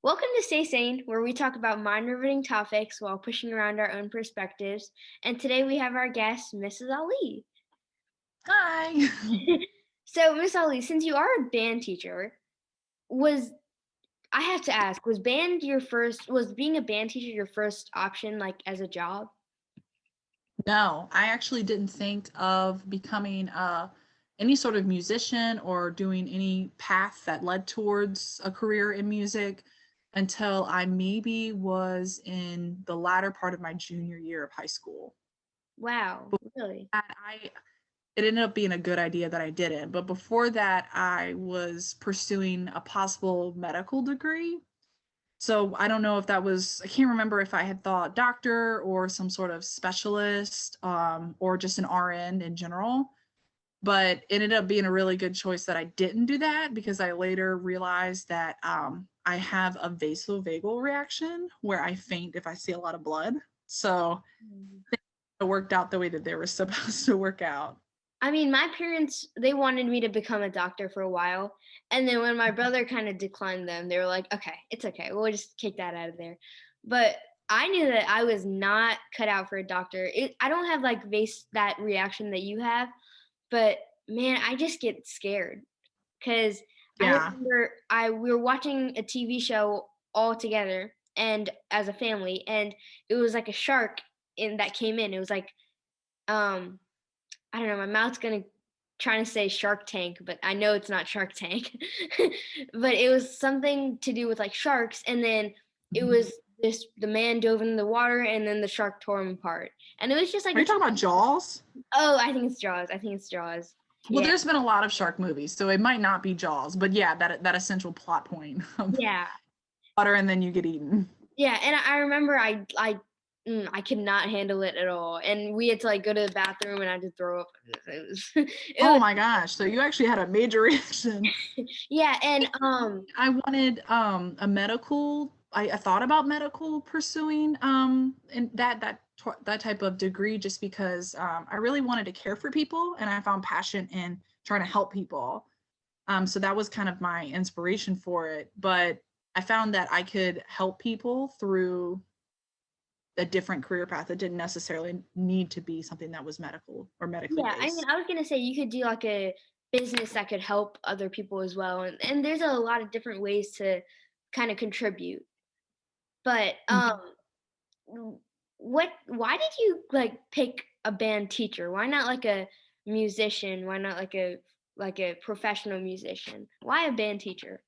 Welcome to Stay Sane, where we talk about mind riveting topics while pushing around our own perspectives. And today we have our guest, Mrs. Ali. Hi. So, Miss Ali, since you are a band teacher, was I have to ask, was being a band teacher your first option, like as a job? No, I actually didn't think of becoming any sort of musician or doing any path that led towards a career in music until I maybe was in the latter part of my junior year of high school. Wow, really? And it ended up being a good idea that I didn't. But before that, I was pursuing a possible medical degree. So I don't know if that was, I can't remember if I had thought doctor or some sort of specialist or just an RN in general. But it ended up being a really good choice that I didn't do that because I later realized that I have a vasovagal reaction where I faint if I see a lot of blood. So Mm. it worked out the way that they were supposed to work out. I mean, my parents, they wanted me to become a doctor for a while. And then when my brother kind of declined them, they were like, okay, it's okay. We'll just kick that out of there. But I knew that I was not cut out for a doctor. I don't have like that reaction that you have, but man, I just get scared because I Yeah. remember we were watching a TV show all together and as a family, and it was like a shark in that came in. It was like um I don't know, my mouth's gonna trying to say Shark Tank, but I know it's not Shark Tank. But it was something to do with like sharks, and then it Mhm. was the man dove in the water and then the shark tore him apart. And it was just like Are a you talking about Jaws? oh, I think it's Jaws. I think it's Jaws. Well, Yeah. there's been a lot of shark movies, so it might not be Jaws, but yeah, that essential plot point of Yeah. water and then you get eaten. Yeah, and I remember I could not handle it at all. And we had to like go to the bathroom and I had to throw up. It was it Oh was my gosh, so you actually had a major reaction. yeah, and I wanted a medical. I thought about medical pursuing and that type of degree just because I really wanted to care for people and I found passion in trying to help people. So that was kind of my inspiration for it. But I found that I could help people through a different career path. It didn't necessarily need to be something that was medical or medically yeah, I mean, based. I was gonna say you could do like a business that could help other people as well, and there's a lot of different ways to kind of contribute. But Mhm. why did you like pick a band teacher? Why not like a musician? Why not like a professional musician? Why a band teacher?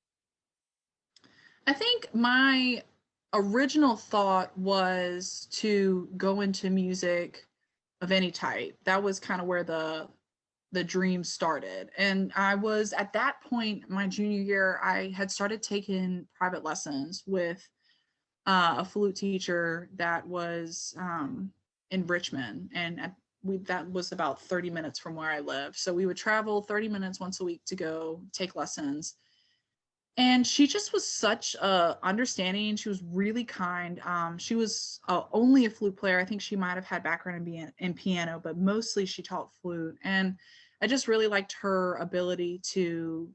I think my original thought was to go into music of any type. That was kind of where the dream started. And I was at that point, my junior year, I had started taking private lessons with a flute teacher that was in Richmond, and that was about 30 minutes from where I live. So we would travel 30 minutes once a week to go take lessons, and she just was such a understanding. She was really kind. She was only a flute player. I think she might have had background in piano, but mostly she taught flute. And I just really liked her ability to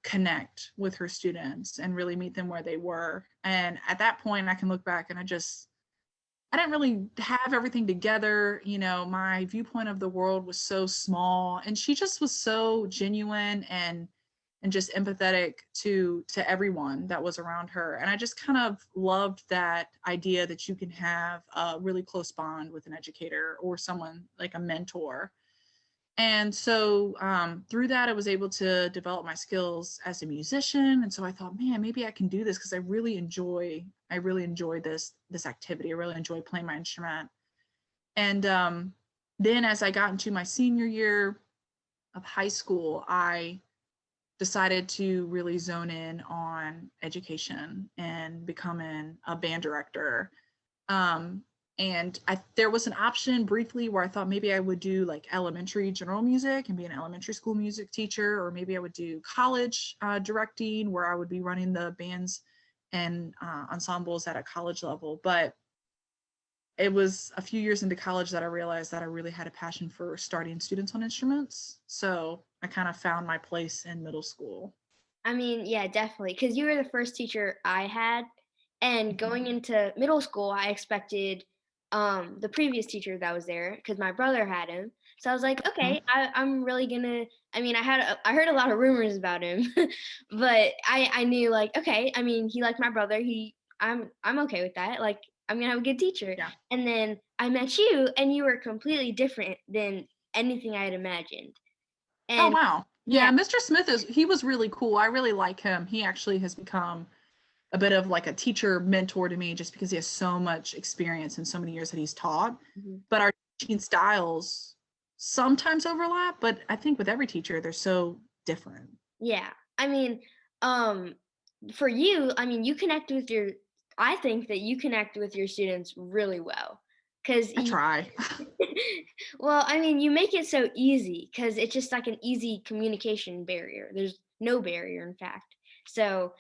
connect with her students and really meet them where they were. And at that point, I can look back and I didn't really have everything together. You know, my viewpoint of the world was so small, and she just was so genuine and just empathetic to everyone that was around her. And I just kind of loved that idea that you can have a really close bond with an educator or someone like a mentor. And so through that, I was able to develop my skills as a musician. And so I thought, man, maybe I can do this because I really enjoy this activity. I really enjoy playing my instrument. And then as I got into my senior year of high school, I decided to really zone in on education and becoming a band director. Um, and there was an option briefly where I thought maybe I would do like elementary general music and be an elementary school music teacher, or maybe I would do college directing where I would be running the bands and ensembles at a college level. But it was a few years into college that I realized that I really had a passion for starting students on instruments. So I kind of found my place in middle school. I mean, yeah, definitely. Because you were the first teacher I had, and Mhm. going into middle school, I expected the previous teacher that was there because my brother had him. So I was like, Mhm. okay, I'm really gonna. I mean, I heard a lot of rumors about him, but I knew like, okay, I mean, he liked my brother. I'm okay with that. Like, I'm gonna have a good teacher. Yeah. And then I met you, and you were completely different than anything I had imagined. Oh, And wow. yeah, Yeah, Mr. Smith he was really cool. I really like him. He actually has become a bit of like a teacher mentor to me just because he has so much experience and so many years that he's taught. mhm, But our teaching styles sometimes overlap, but I think with every teacher, they're so different. yeah. I mean, um, for you, I mean, you connect with your. I think that you connect with your students really well, because I try. well, I mean, you make it so easy because it's just like an easy communication barrier. There's no barrier, in fact. So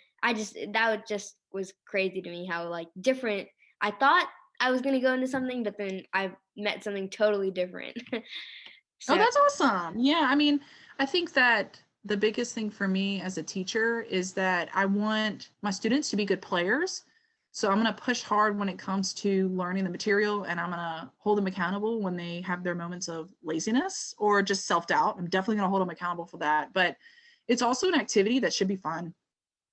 just was crazy to me how like different. I thought I was gonna go into something, but then I met something totally different. Oh, So that's awesome. Yeah, I mean, I think that the biggest thing for me as a teacher is that I want my students to be good players. So I'm going to push hard when it comes to learning the material, and I'm going to hold them accountable when they have their moments of laziness or just self-doubt. I'm definitely going to hold them accountable for that, but it's also an activity that should be fun.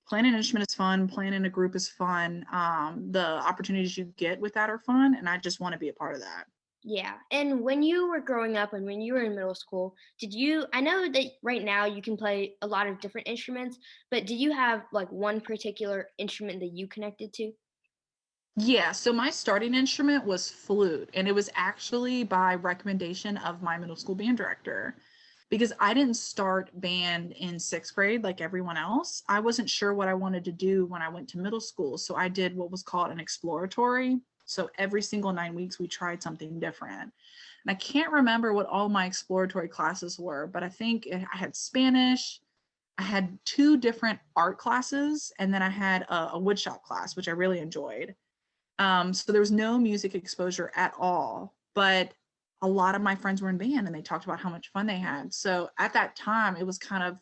Playing an instrument is fun, playing in a group is fun. The opportunities you get with that are fun, and I just want to be a part of that. yeah. And when you were growing up and when you were in middle school, did you I know that right now you can play a lot of different instruments, but did you have like one particular instrument that you connected to? Yeah, so my starting instrument was flute, and it was actually by recommendation of my middle school band director because I didn't start band in sixth grade like everyone else. I wasn't sure what I wanted to do when I went to middle school, so I did what was called an exploratory. So every single 9 weeks, we tried something different. And I can't remember what all my exploratory classes were, but I think I had Spanish, I had two different art classes, and then I had a woodshop class, which I really enjoyed. So there was no music exposure at all, but a lot of my friends were in band and they talked about how much fun they had. So at that time, it was kind of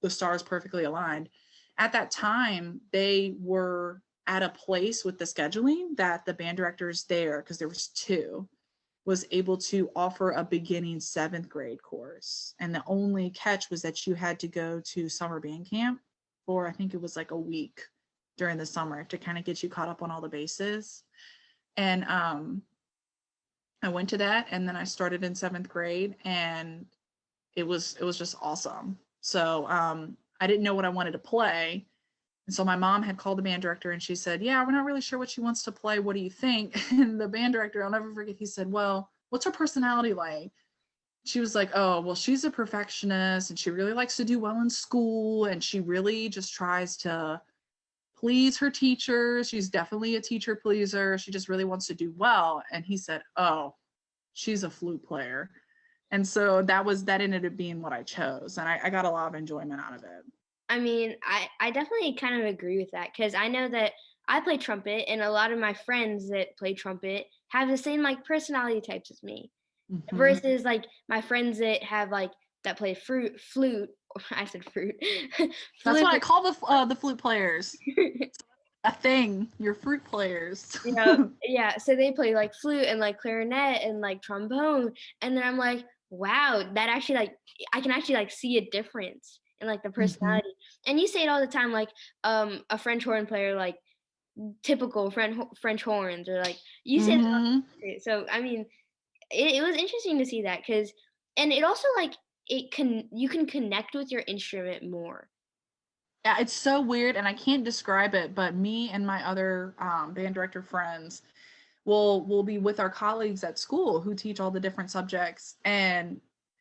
the stars perfectly aligned. At that time, they were at a place with the scheduling that the band directors there, because there was two, was able to offer a beginning seventh grade course. And the only catch was that you had to go to summer band camp for, I think it was like a week during the summer to kind of get you caught up on all the bases. And I went to that, and then I started in seventh grade, and it was just awesome. So I didn't know what I wanted to play. And so my mom had called the band director and she said, "Yeah, we're not really sure what she wants to play. What do you think?" And the band director, I'll never forget, he said, "Well, what's her personality like?" She was like, "Oh, well, she's a perfectionist and she really likes to do well in school and she really just tries to please her teachers. She's definitely a teacher pleaser. She just really wants to do well." And he said, "Oh, she's a flute player." And so that ended up being what I chose. And I got a lot of enjoyment out of it. I mean, I definitely kind of agree with that because I know that I play trumpet and a lot of my friends that play trumpet have the same like personality types as me. Mhm. Versus like my friends that have like that play flute. I said fruit, That's flute. what I call the flute players. A thing. You're fruit players. You know, yeah. So they play like flute and like clarinet and like trombone, and then I'm like, wow, that actually like I can actually like see a difference in like the Mhm. personality. And you say it all the time, like a French horn player, like typical French horns, or like you say that all Mhm. the time too. So I mean, it was interesting to see that because, and it also like you can connect with your instrument more. Yeah, it's so weird and I can't describe it, but me and my other band director friends will be with our colleagues at school who teach all the different subjects, and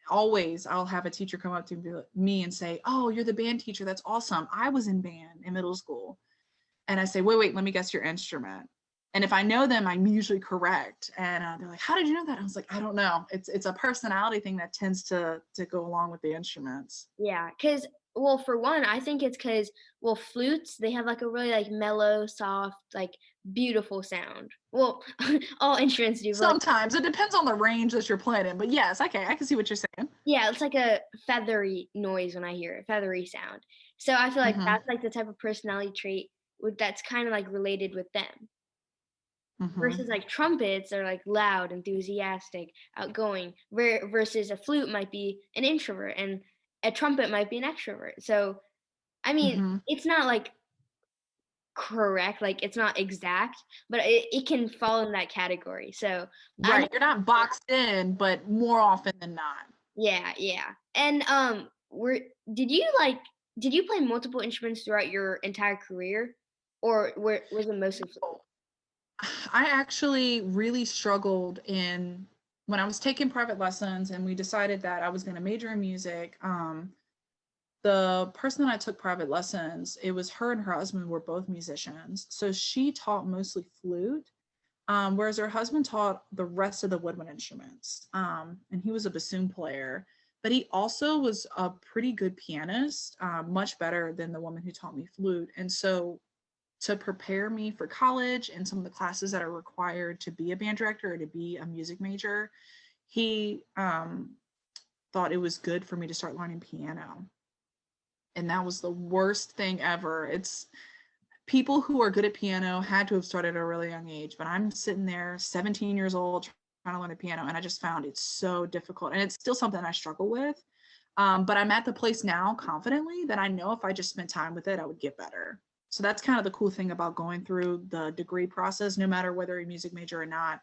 always I'll have a teacher come up to me and say, "Oh, you're the band teacher. That's awesome. I was in band in middle school." And I say, "Wait, let me guess your instrument." And if I know them, I'm usually correct. And they're like, "How did you know that?" I was like, "I don't know. It's a personality thing that tends to go along with the instruments." Yeah, because Well, for one, I think it's because, well, flutes, they have like a really like mellow, soft, like beautiful sound. Well, all instruments do, but like, Sometimes it depends on the range that you're playing in, but yes, okay, I can see what you're saying. yeah, it's like a feathery noise when I hear it, feathery sound. So I feel like Mm-hmm. that's like the type of personality trait that's kind of like related with them. Mm-hmm. Versus like trumpets are like loud, enthusiastic, outgoing. Versus a flute might be an introvert, and a trumpet might be an extrovert. So I mean, Mm-hmm. it's not like correct, like it's not exact, but it can fall in that category. So I know, Right. You're not boxed in, but more often than not. yeah, yeah. And were did you like did you play multiple instruments throughout your entire career, or was it mostly flute? Oh, I actually really struggled in when I was taking private lessons and we decided that I was going to major in music. The person that I took private lessons, it was her and her husband were both musicians. So she taught mostly flute, whereas her husband taught the rest of the woodwind instruments. And he was a bassoon player, but he also was a pretty good pianist, much better than the woman who taught me flute. And so to prepare me for college and some of the classes that are required to be a band director or to be a music major, he thought it was good for me to start learning piano. And that was the worst thing ever. It's people who are good at piano had to have started at a really young age, but I'm sitting there 17 years old trying to learn the piano, and I just found it so difficult. And it's still something I struggle with. But I'm at the place now confidently that I know if I just spent time with it, I would get better. So that's kind of the cool thing about going through the degree process, no matter whether you're a music major or not.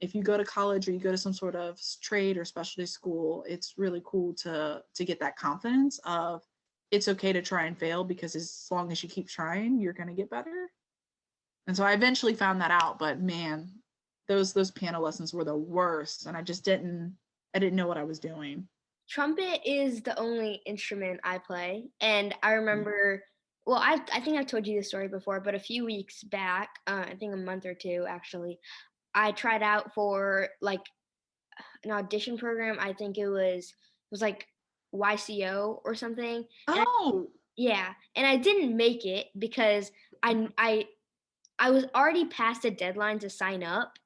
If you go to college or you go to some sort of trade or specialty school, it's really cool to get that confidence of it's okay to try and fail because as long as you keep trying, you're going to get better. And so I eventually found that out, but man, those piano lessons were the worst, and I didn't know what I was doing. Trumpet is the only instrument I play, and I remember. Well, I think I've told you this story before, but a few weeks back, I think a month or two actually, I tried out for like an audition program. I think it was like YCO or something, and Oh, yeah, and I didn't make it because I I I was already past the deadline to sign up,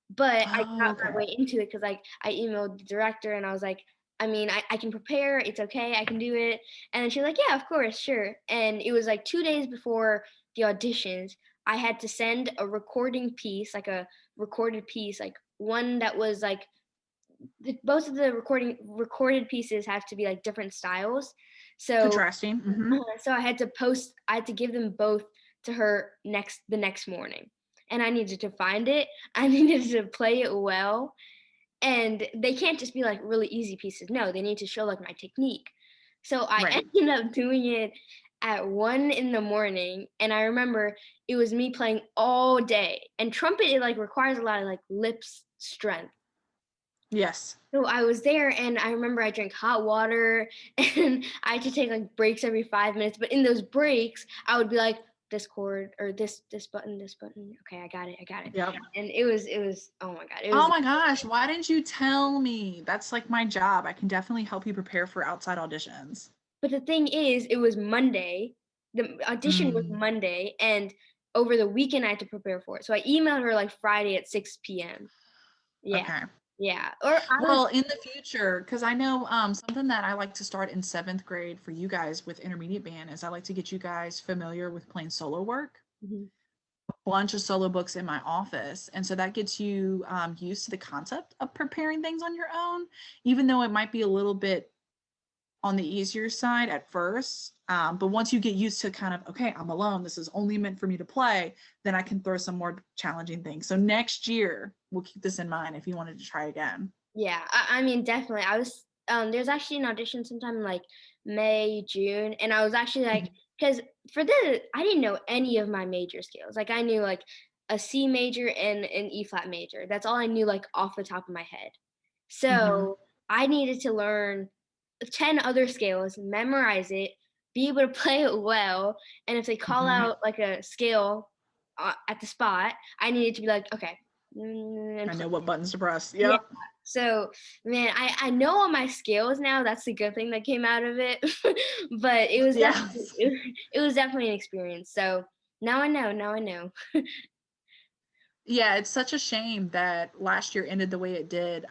but I oh, got okay. my way into it because like I emailed the director and I was like, I mean, I can prepare, it's okay, I can do it. And then she's like, yeah, of course, sure. And it was like 2 days before the auditions, I had to send a recording piece, like a recorded piece, like one that was like both of the recorded pieces have to be like different styles. So Contrasting. Hmm. so I had to give them both to her the next morning. And I needed to find it. I needed to play it well. And they can't just be like really easy pieces. No, they need to show like my technique. So I Right. ended up doing it at 1 in the morning. And I remember it was me playing all day. And trumpet, it like requires a lot of like lips strength. Yes. So I was there and I remember I drank hot water and I had to take like breaks every 5 minutes. But in those breaks, I would be like, this chord or this button, this button. Okay, I got it, I got it. Yep. And it was oh my God. It Oh was my gosh, why didn't you tell me? That's like my job. I can definitely help you prepare for outside auditions. but the thing is, it was Monday. The audition was Mm, Monday and over the weekend I had to prepare for it. So I emailed her like Friday at 6 p.m. Yeah. okay. Yeah. Or I was Well, in the future, because I know something that I like to start in seventh grade for you guys with intermediate band is I like to get you guys familiar with playing solo work. Mhm. Bunch of solo books in my office. And so that gets you used to the concept of preparing things on your own, even though it might be a little bit on the easier side at first. But once you get used to kind of, okay, I'm alone, this is only meant for me to play, then I can throw some more challenging things. So next year, we'll keep this in mind if you wanted to try again. Yeah, I mean, definitely. I was there's actually an audition sometime in like May, June, and I was actually like, Mhm. because for the I didn't know any of my major scales. Like I knew like a C major and an E flat major. That's all I knew like off the top of my head. Mhm. So I needed to learn 10 other scales, memorize it, be able to play it well, and if they call Mhm. out like a scale at the spot, I needed to be like, okay, and I play know what it. buttons to press. Yeah. Yep. So, man, I know all my scales now. That's the good thing that came out of it. But it was Yeah. definitely it was definitely an experience. So now I know. Now I know. Yeah, it's such a shame that last year ended the way it did,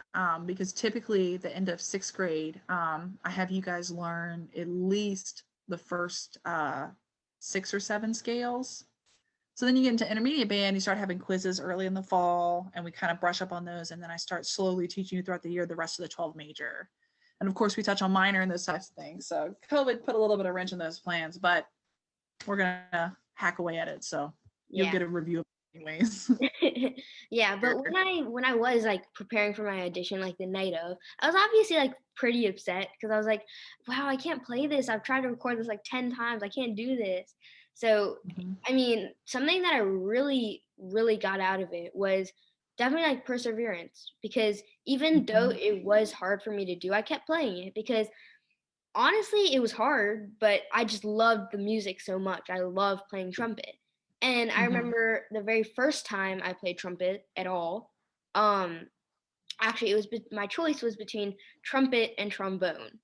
because typically the end of sixth grade, I have you guys learn at least the first 6 or 7 scales. So then you get into intermediate band, you start having quizzes early in the fall, and we kind of brush up on those. And then I start slowly teaching you throughout the year the rest of the 12 major. And of course, we touch on minor and those types of things. So COVID put a little bit of wrench in those plans, but we're going to hack away at it. So you'll Yeah. get a review of it anyways. Yeah, but when I was like preparing for my audition like the night of, I was obviously like pretty upset because I was like, wow, I can't play this. I've tried to record this like 10 times. I can't do this. So, Mhm. I mean, something that I really really got out of it was definitely like perseverance because even though Mhm. it was hard for me to do, I kept playing it because honestly, it was hard, but I just loved the music so much. I love playing trumpet. And I Mhm. remember the very first time I played trumpet at all. Um, actually, it was my choice was between trumpet and trombone.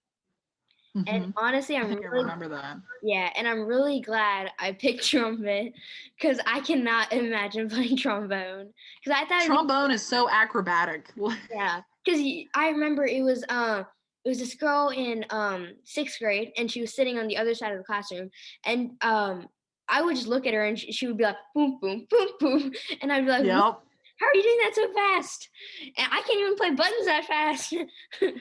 And Mhm. honestly, I think I remember that. yeah, and I'm really glad I picked trumpet because I cannot imagine playing trombone because I thought it'd be Trombone is so acrobatic. yeah, because I remember it was this girl in sixth grade, and she was sitting on the other side of the classroom, and I would just look at her, and she would be like boom boom boom boom, and I'd be like, "What? Yep. How are you doing that so fast? And I can't even play buttons that fast."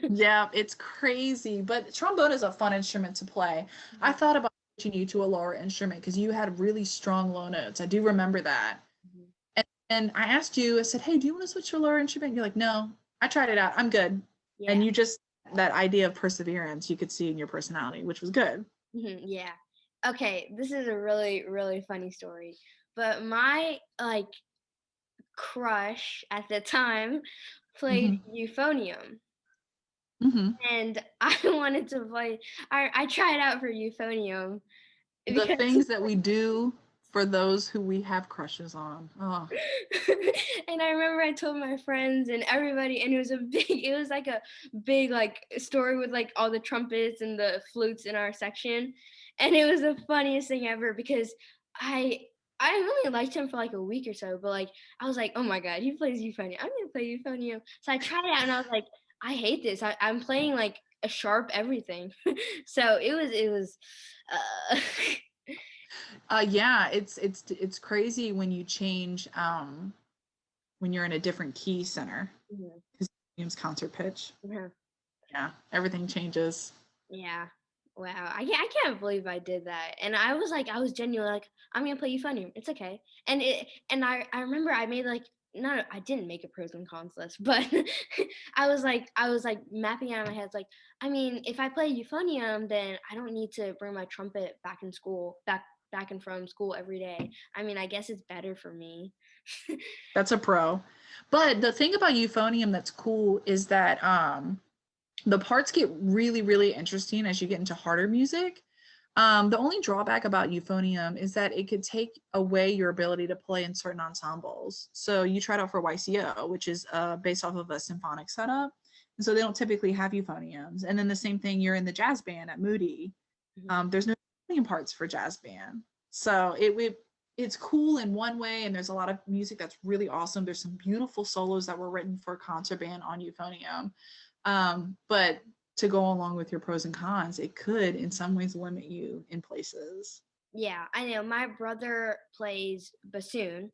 Yeah, it's crazy. But trombone is a fun instrument to play. I thought about switching you to a lower instrument because you had really strong low notes. I do remember that. Mhm. And I asked you, I said, hey, do you want to switch to a lower instrument? You're like, no, I tried it out. I'm good. Yeah. And you just, that idea of perseverance, you could see in your personality, which was good. Yeah. Okay, this is a really really funny story, but my like crush at the time played Hmm. euphonium. Hmm. And I wanted to play. I tried out for euphonium The because, things that we do for those who we have crushes on. Oh, and I remember I told my friends and everybody, and it was a big. It was like a big like story with like all the trumpets and the flutes in our section, and it was the funniest thing ever because I. I only liked him for like a week or so, but like I was like, oh my god, he plays euphonium. I'm gonna play euphonium. So I tried it out, and I was like, I hate this. I'm playing like a sharp everything. So it was uh yeah, it's crazy when you change, when you're in a different key center mhm, because it's concert pitch. mhm. Yeah, everything changes. Yeah. Wow. I can't believe I did that. And I was like I was genuinely like I'm going to play euphonium. It's okay. And I remember I made like no, I didn't make a pros and cons list, but I was like mapping out in my head like I mean, if I play euphonium, then I don't need to bring my trumpet back in school, back and from school every day. I mean, I guess it's better for me. That's a pro. But the thing about euphonium that's cool is that the parts get really, really interesting as you get into harder music. The only drawback about euphonium is that it could take away your ability to play in certain ensembles. So you tried out for YCO, which is based off of a symphonic setup. And so they don't typically have euphoniums. And then the same thing, you're in the jazz band at Moody. Mhm. There's no euphonium parts for jazz band. So it's cool in one way, and there's a lot of music that's really awesome. There's some beautiful solos that were written for concert band on euphonium. But to go along with your pros and cons, it could in some ways limit you in places. Yeah, I know. My brother plays bassoon.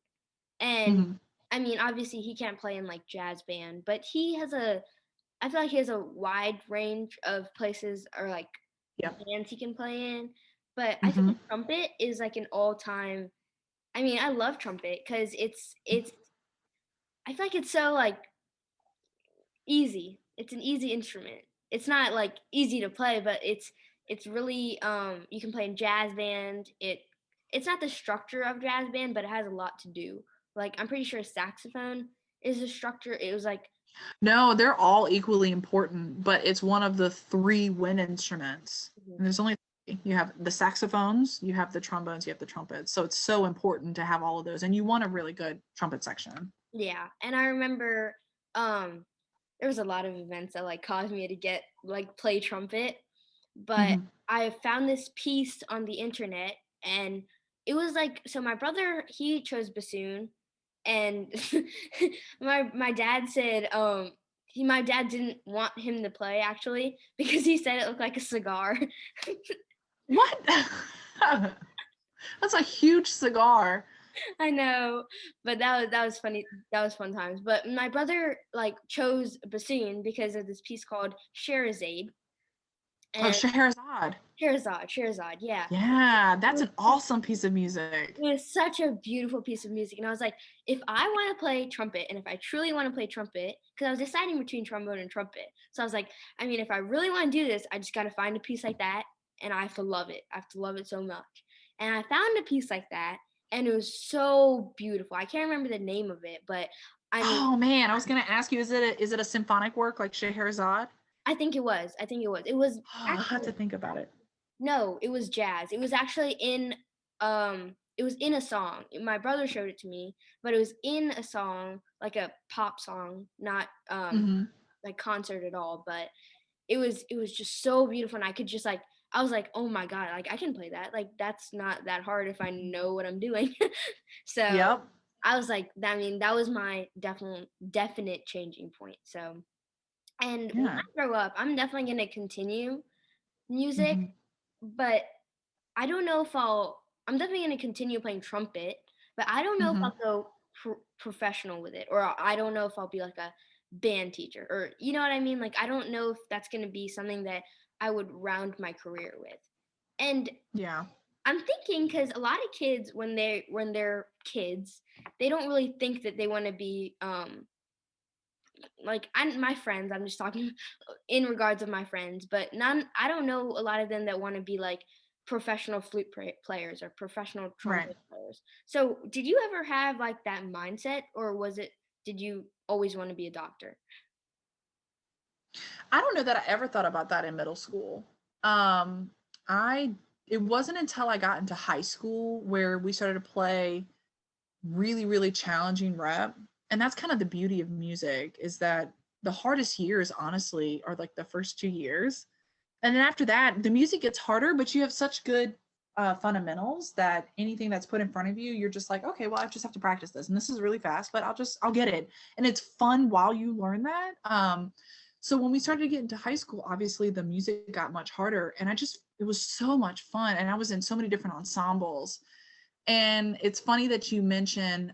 And Hmm. I mean, obviously he can't play in like jazz band, but I feel like he has a wide range of places or like Yep. bands he can play in. But I Hmm. think trumpet is like an all-time. I mean, I love trumpet because it's I feel like it's so like easy. It's an easy instrument. It's not like easy to play, but it's really you can play in jazz band. It's not the structure of jazz band, but it has a lot to do. Like I'm pretty sure saxophone is a structure. It was like No, they're all equally important, but it's one of the 3 wind instruments. mhm. And there's only 3. You have the saxophones, you have the trombones, you have the trumpets. So it's so important to have all of those. And you want a really good trumpet section. Yeah, and I remember um there was a lot of events that like caused me to get like play trumpet, but Mhm. I found this piece on the internet and it was like so my brother he chose bassoon and my dad said my dad didn't want him to play actually because he said it looked like a cigar. What? That's a huge cigar. I know, but that was funny. That was fun times. But my brother like chose bassoon because of this piece called Sherazade Oh, and Scheherazade. Sherazade. Yeah, Yeah, it that's was, an awesome piece of music. it was such a beautiful piece of music, and I was like, if I want to play trumpet, and if I truly want to play trumpet, because I was deciding between trombone and trumpet, so I was like, I mean, if I really want to do this, I just got to find a piece like that, and I have to love it. I have to love it so much, and I found a piece like that, and it was so beautiful. I can't remember the name of it, but I mean, Oh man, I was gonna ask you, is it a symphonic work like Scheherazade? I think it was. I think it was. It was Oh, I'll have to actually think about it. no, it was jazz. It was actually in it was in a song. My brother showed it to me, but it was in a song, like a pop song, not Hmm. like concert at all, but it was just so beautiful and I could just like I was like, "Oh my god, like I can play that. Like that's not that hard if I know what I'm doing." So, Yep. I was like, I mean, that was my definite changing point. So, and when Yeah. I grow up, I'm definitely going to continue music, Hmm. but I don't know if I'm definitely going to continue playing trumpet, but I don't know if Hmm. I'll go professional with it, or I don't know if I'll be like a band teacher, or you know what I mean? Like, I don't know if that's going to be something that I would round my career with. And Yeah. I'm thinking because a lot of kids, when they're kids, they don't really think that they want to be like my friends. I'm just talking in regards of my friends, but none. I don't know a lot of them that want to be like professional players or professional Right. trumpet players. So, did you ever have like that mindset, or was it? Did you always want to be a doctor? I don't know that I ever thought about that in middle school. Um, I it wasn't until I got into high school where we started to play really, really challenging rep. And that's kind of the beauty of music is that the hardest years, honestly, are like the first 2 years. And then after that, the music gets harder, but you have such good fundamentals that anything that's put in front of you, you're just like, okay, well, I just have to practice this. And this is really fast, but I'll get it. And it's fun while you learn that. So when we started to get into high school, obviously the music got much harder. And it was so much fun. And I was in so many different ensembles. And it's funny that you mentioned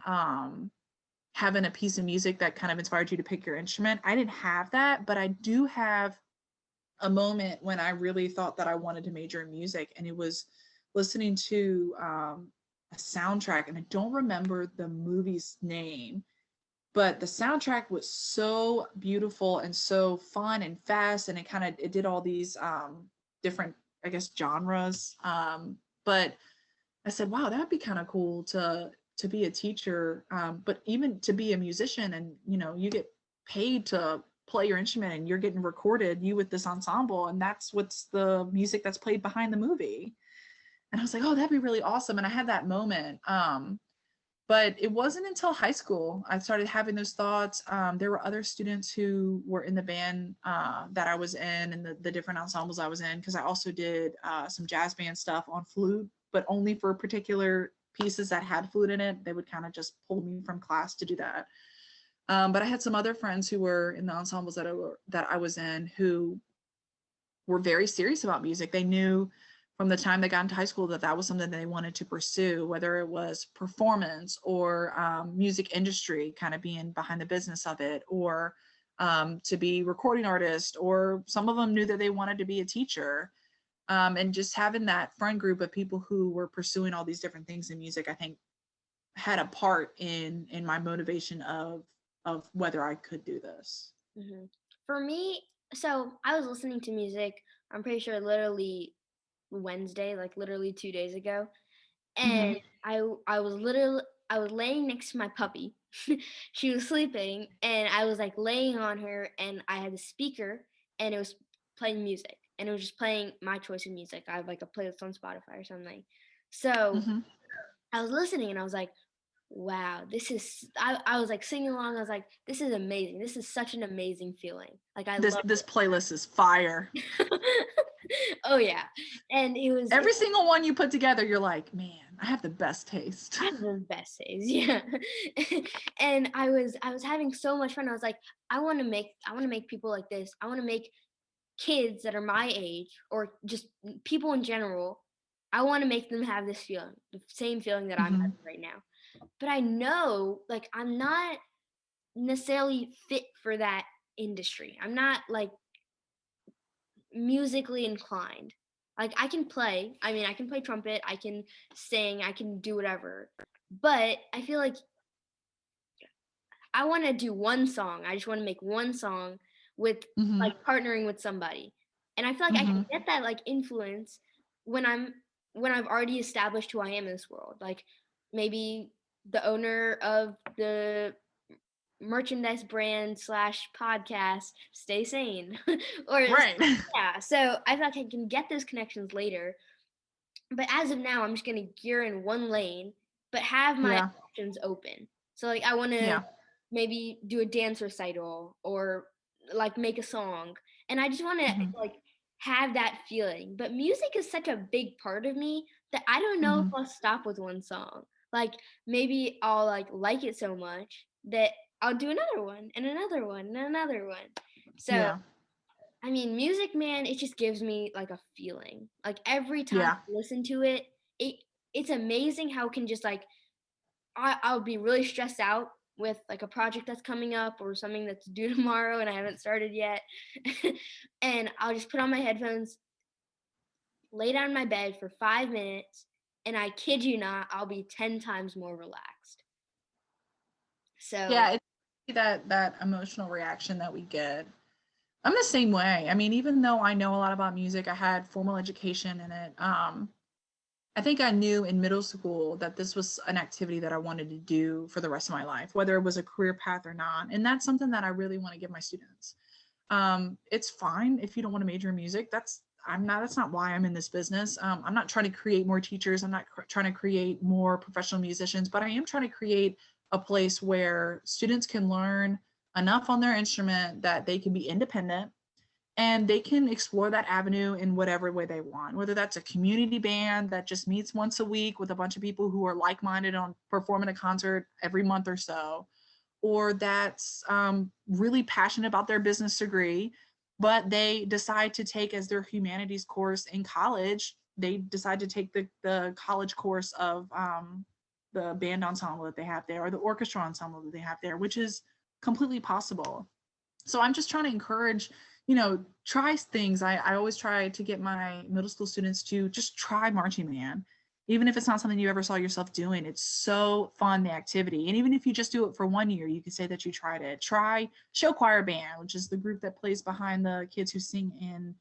having a piece of music that kind of inspired you to pick your instrument. I didn't have that, but I do have a moment when I really thought that I wanted to major in music, and it was listening to a soundtrack, and I don't remember the movie's name, but the soundtrack was so beautiful and so fun and fast, and it did all these different, I guess, genres. But I said, wow, that'd be kind of cool to be a teacher, but even to be a musician, and you get paid to play your instrument, and you're getting recorded, you with this ensemble, and that's what's the music that's played behind the movie. And I was like, oh, that'd be really awesome. And I had that moment. But it wasn't until high school I started having those thoughts. There were other students who were in the band that I was in, and the different ensembles I was in, because I also did some jazz band stuff on flute, but only for particular pieces that had flute in it. They would kind of just pull me from class to do that. But I had some other friends who were in the ensembles that I was in who were very serious about music. They knew from the time they got into high school that that was something they wanted to pursue, whether it was performance or music industry, kind of being behind the business of it, or to be recording artist, or some of them knew that they wanted to be a teacher. And just having that friend group of people who were pursuing all these different things in music, I think had a part in my motivation of whether I could do this. Hmm. For me, so I was listening to music. I'm pretty sure literally Wednesday, like literally 2 days ago, Mm-hmm. and I was laying next to my puppy. She was sleeping, and I was like laying on her, and I had the speaker, and it was playing music, and it was just playing my choice of music. I have like a playlist on Spotify or something. So Mm-hmm. I was listening, and I was like, wow, I was like singing along. I was like, this is amazing. This is such an amazing feeling. Like I This love this playlist is fire. it. Oh yeah. And it Every single one you put together, you're like, man, I have the best taste. I have the best days, yeah. And I was having so much fun. I was like, I want to make people like this. I want to make kids that are my age or just people in general. I want to make them have this feeling, the same feeling that I'm Hmm. having right now. But I know like I'm not necessarily fit for that industry. I'm not like musically inclined. Like I can play. I mean, I can play trumpet, I can sing, I can do whatever. But I feel like I want to do one song. I just want to make one song with Hmm. like partnering with somebody. And I feel like I Hmm. can get that like influence when I've already established who I am in this world. Like maybe the owner of the merchandise brand slash podcast Stay Sane. Or Right. yeah, so I feel like I can get those connections later. But as of now, I'm just gonna gear in one lane, but have my Yeah. options open. So like I wanna Yeah. maybe do a dance recital or like make a song. And I just wanna Hmm. like have that feeling. But music is such a big part of me that I don't know if Hmm. I'll stop with one song. Like maybe I'll like it so much that I'll do another one and another one and another one. So Yeah. I mean, music, man, it just gives me like a feeling. Like every time Yeah. I listen to it, it it's amazing how it can just like I'll be really stressed out with like a project that's coming up or something that's due tomorrow and I haven't started yet. And I'll just put on my headphones, lay down in my bed for 5 minutes, and I kid you not, I'll be 10 times more relaxed. So Yeah. It's that emotional reaction that we get. I'm the same way. I mean, even though I know a lot about music, I had formal education in it. I think I knew in middle school that this was an activity that I wanted to do for the rest of my life, whether it was a career path or not. And that's something that I really want to give my students. It's fine if you don't want to major in music. That's not why I'm in this business. I'm not trying to create more teachers. I'm not trying to create more professional musicians, but I am trying to create a place where students can learn enough on their instrument that they can be independent and they can explore that avenue in whatever way they want, whether that's a community band that just meets once a week with a bunch of people who are like-minded on performing a concert every month or so, or that's really passionate about their business degree, but they decide to take as their humanities course in college, they decide to take the college course of the band ensemble that they have there or the orchestra ensemble that they have there, which is completely possible. So I'm just trying to encourage, try things. I always try to get my middle school students to just try marching band. Even if it's not something you ever saw yourself doing, it's so fun, the activity. And even if you just do it for 1 year, you can say that you tried it. Try show choir band, which is the group that plays behind the kids who sing in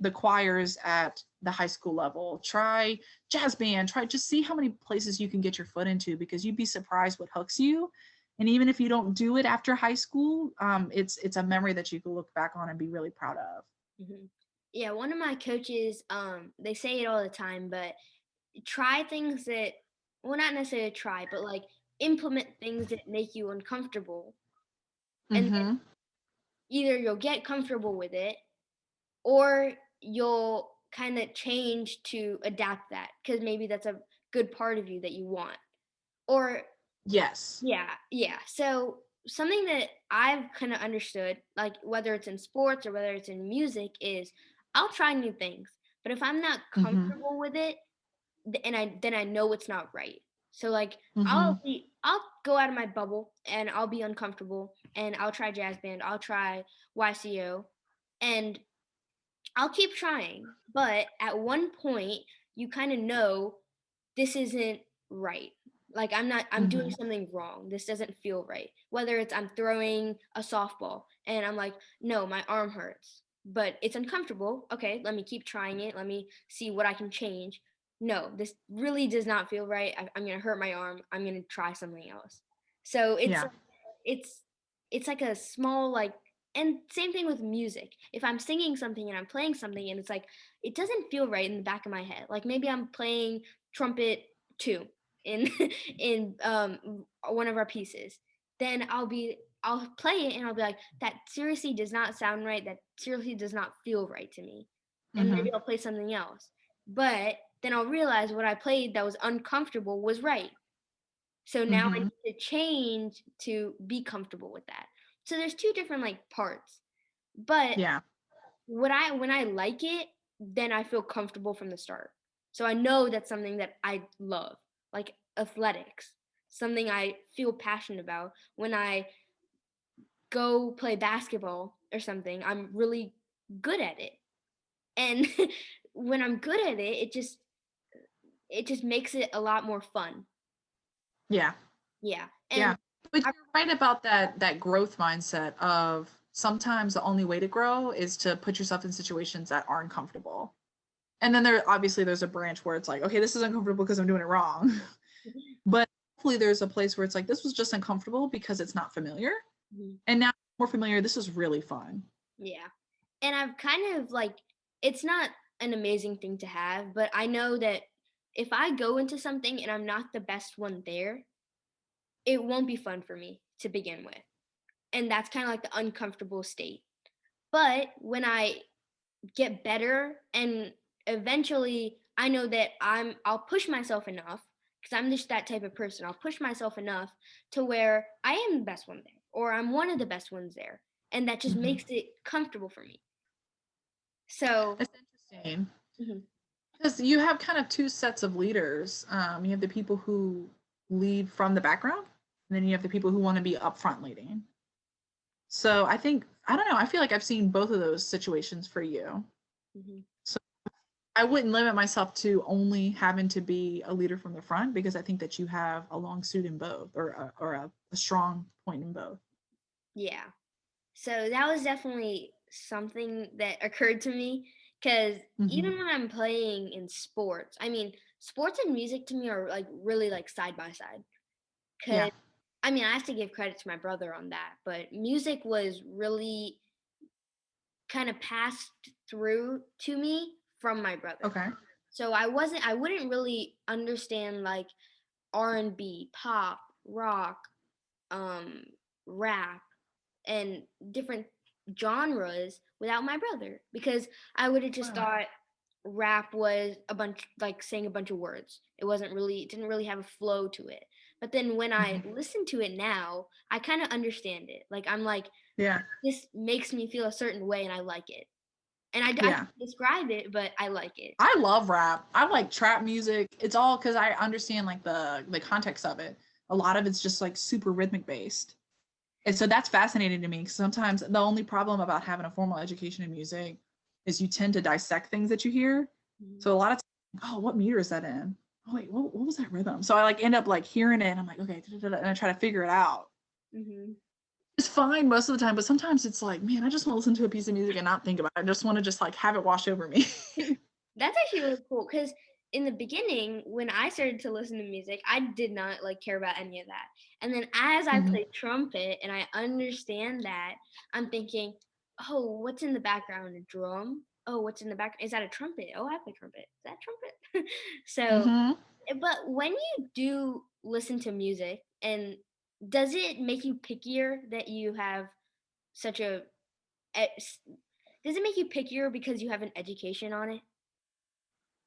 the choirs at the high school level. Try jazz band. Try just see how many places you can get your foot into, because you'd be surprised what hooks you. And even if you don't do it after high school, it's a memory that you can look back on and be really proud of. mhm. Yeah, one of my coaches, they say it all the time, but try things that, well, not necessarily try, but like implement things that make you uncomfortable, and then Mm-hmm. either you'll get comfortable with it or you'll kind of change to adapt that because maybe that's a good part of you that you want. Or Yes. yeah, so something that I've kind of understood, like whether it's in sports or whether it's in music, is I'll try new things, but if I'm not Mm-hmm. comfortable with it, and I know it's not right. So like Mm-hmm. I'll go out of my bubble and I'll be uncomfortable and I'll try jazz band, I'll try YCO, and I'll keep trying. But at one point you kind of know this isn't right. Like I'm doing Mm-hmm. something wrong. This doesn't feel right. Whether it's I'm throwing a softball and I'm like, no, my arm hurts, but it's uncomfortable. Okay, let me keep trying it. Let me see what I can change. No, this really does not feel right. I'm gonna hurt my arm. I'm gonna try something else. So Yeah. it's it's like a small like, and same thing with music. If I'm singing something and I'm playing something and it's like it doesn't feel right in the back of my head. Like maybe I'm playing trumpet 2 in in one of our pieces, then I'll play it and I'll be like, that seriously does not sound right. That seriously does not feel right to me. And Mm-hmm. maybe I'll play something else. But then I'll realize what I played that was uncomfortable was right. So now I Mm-hmm. need to change to be comfortable with that. So there's two different like parts. But Yeah. when I like it, then I feel comfortable from the start. So I know that's something that I love, like athletics, something I feel passionate about. When I go play basketball or something, I'm really good at it. And when I'm good at it, it just makes it a lot more fun. Yeah. Yeah. Yeah. And But I, you're right about that growth mindset of sometimes the only way to grow is to put yourself in situations that aren't comfortable. And then there's a branch where it's like, okay, this is uncomfortable because I'm doing it wrong. But hopefully there's a place where it's like, this was just uncomfortable because it's not familiar. And now more familiar, this is really fun. yeah. And I've kind of like, it's not an amazing thing to have, but I know that if I go into something and I'm not the best one there, it won't be fun for me to begin with. And that's kind of like the uncomfortable state. But when I get better and eventually I know that I'll push myself enough because I'm just that type of person. I'll push myself enough to where I am the best one there or I'm one of the best ones there. And that just Mm-hmm. makes it comfortable for me. So, It's interesting mhm, because you have kind of two sets of leaders. You have the people who lead from the background, and then you have the people who want to be upfront leading. So I don't know, I feel like I've seen both of those situations for you. mhm. So I wouldn't limit myself to only having to be a leader from the front because I think that you have a long suit in both or a strong point in both. Yeah. So that was definitely something that occurred to me because Mm-hmm. even when I'm playing in sports, I mean, sports and music to me are like really like side by side. Yeah. Because I mean, I have to give credit to my brother on that, but music was really kind of passed through to me from my brother. Okay. So I wouldn't really understand like R&B, pop, rock, um, rap, and different genres without my brother because I would have just Wow. thought rap was a bunch like saying a bunch of words. It didn't really have a flow to it. But then when I Mm-hmm. listen to it now, I kind of understand it. Like I'm like Yeah. this makes me feel a certain way and I like it. And I Yeah. can't describe it, but I like it. I love rap. I like trap music. It's all because I understand like the context of it. A lot of it's just like super rhythmic based. And so that's fascinating to me because sometimes the only problem about having a formal education in music is you tend to dissect things that you hear. Mhm. So a lot of times, oh, what meter is that in? Oh wait, what was that rhythm? So I like end up like hearing it and I'm like, okay, and I try to figure it out. Mhm. It's fine most of the time, but sometimes it's like, man, I just want to listen to a piece of music and not think about it. I just want to just like have it wash over me. That's actually really cool because in the beginning, when I started to listen to music, I did not like care about any of that. And then as I Mhm. play trumpet and I understand that, I'm thinking, oh, what's in the background? A drum? Oh, what's in the back? Is that a trumpet? Oh, I play trumpet. Is that trumpet? So, Mhm. but when you do listen to music, and does it make you pickier that you have such a, does it make you pickier because you have an education on it?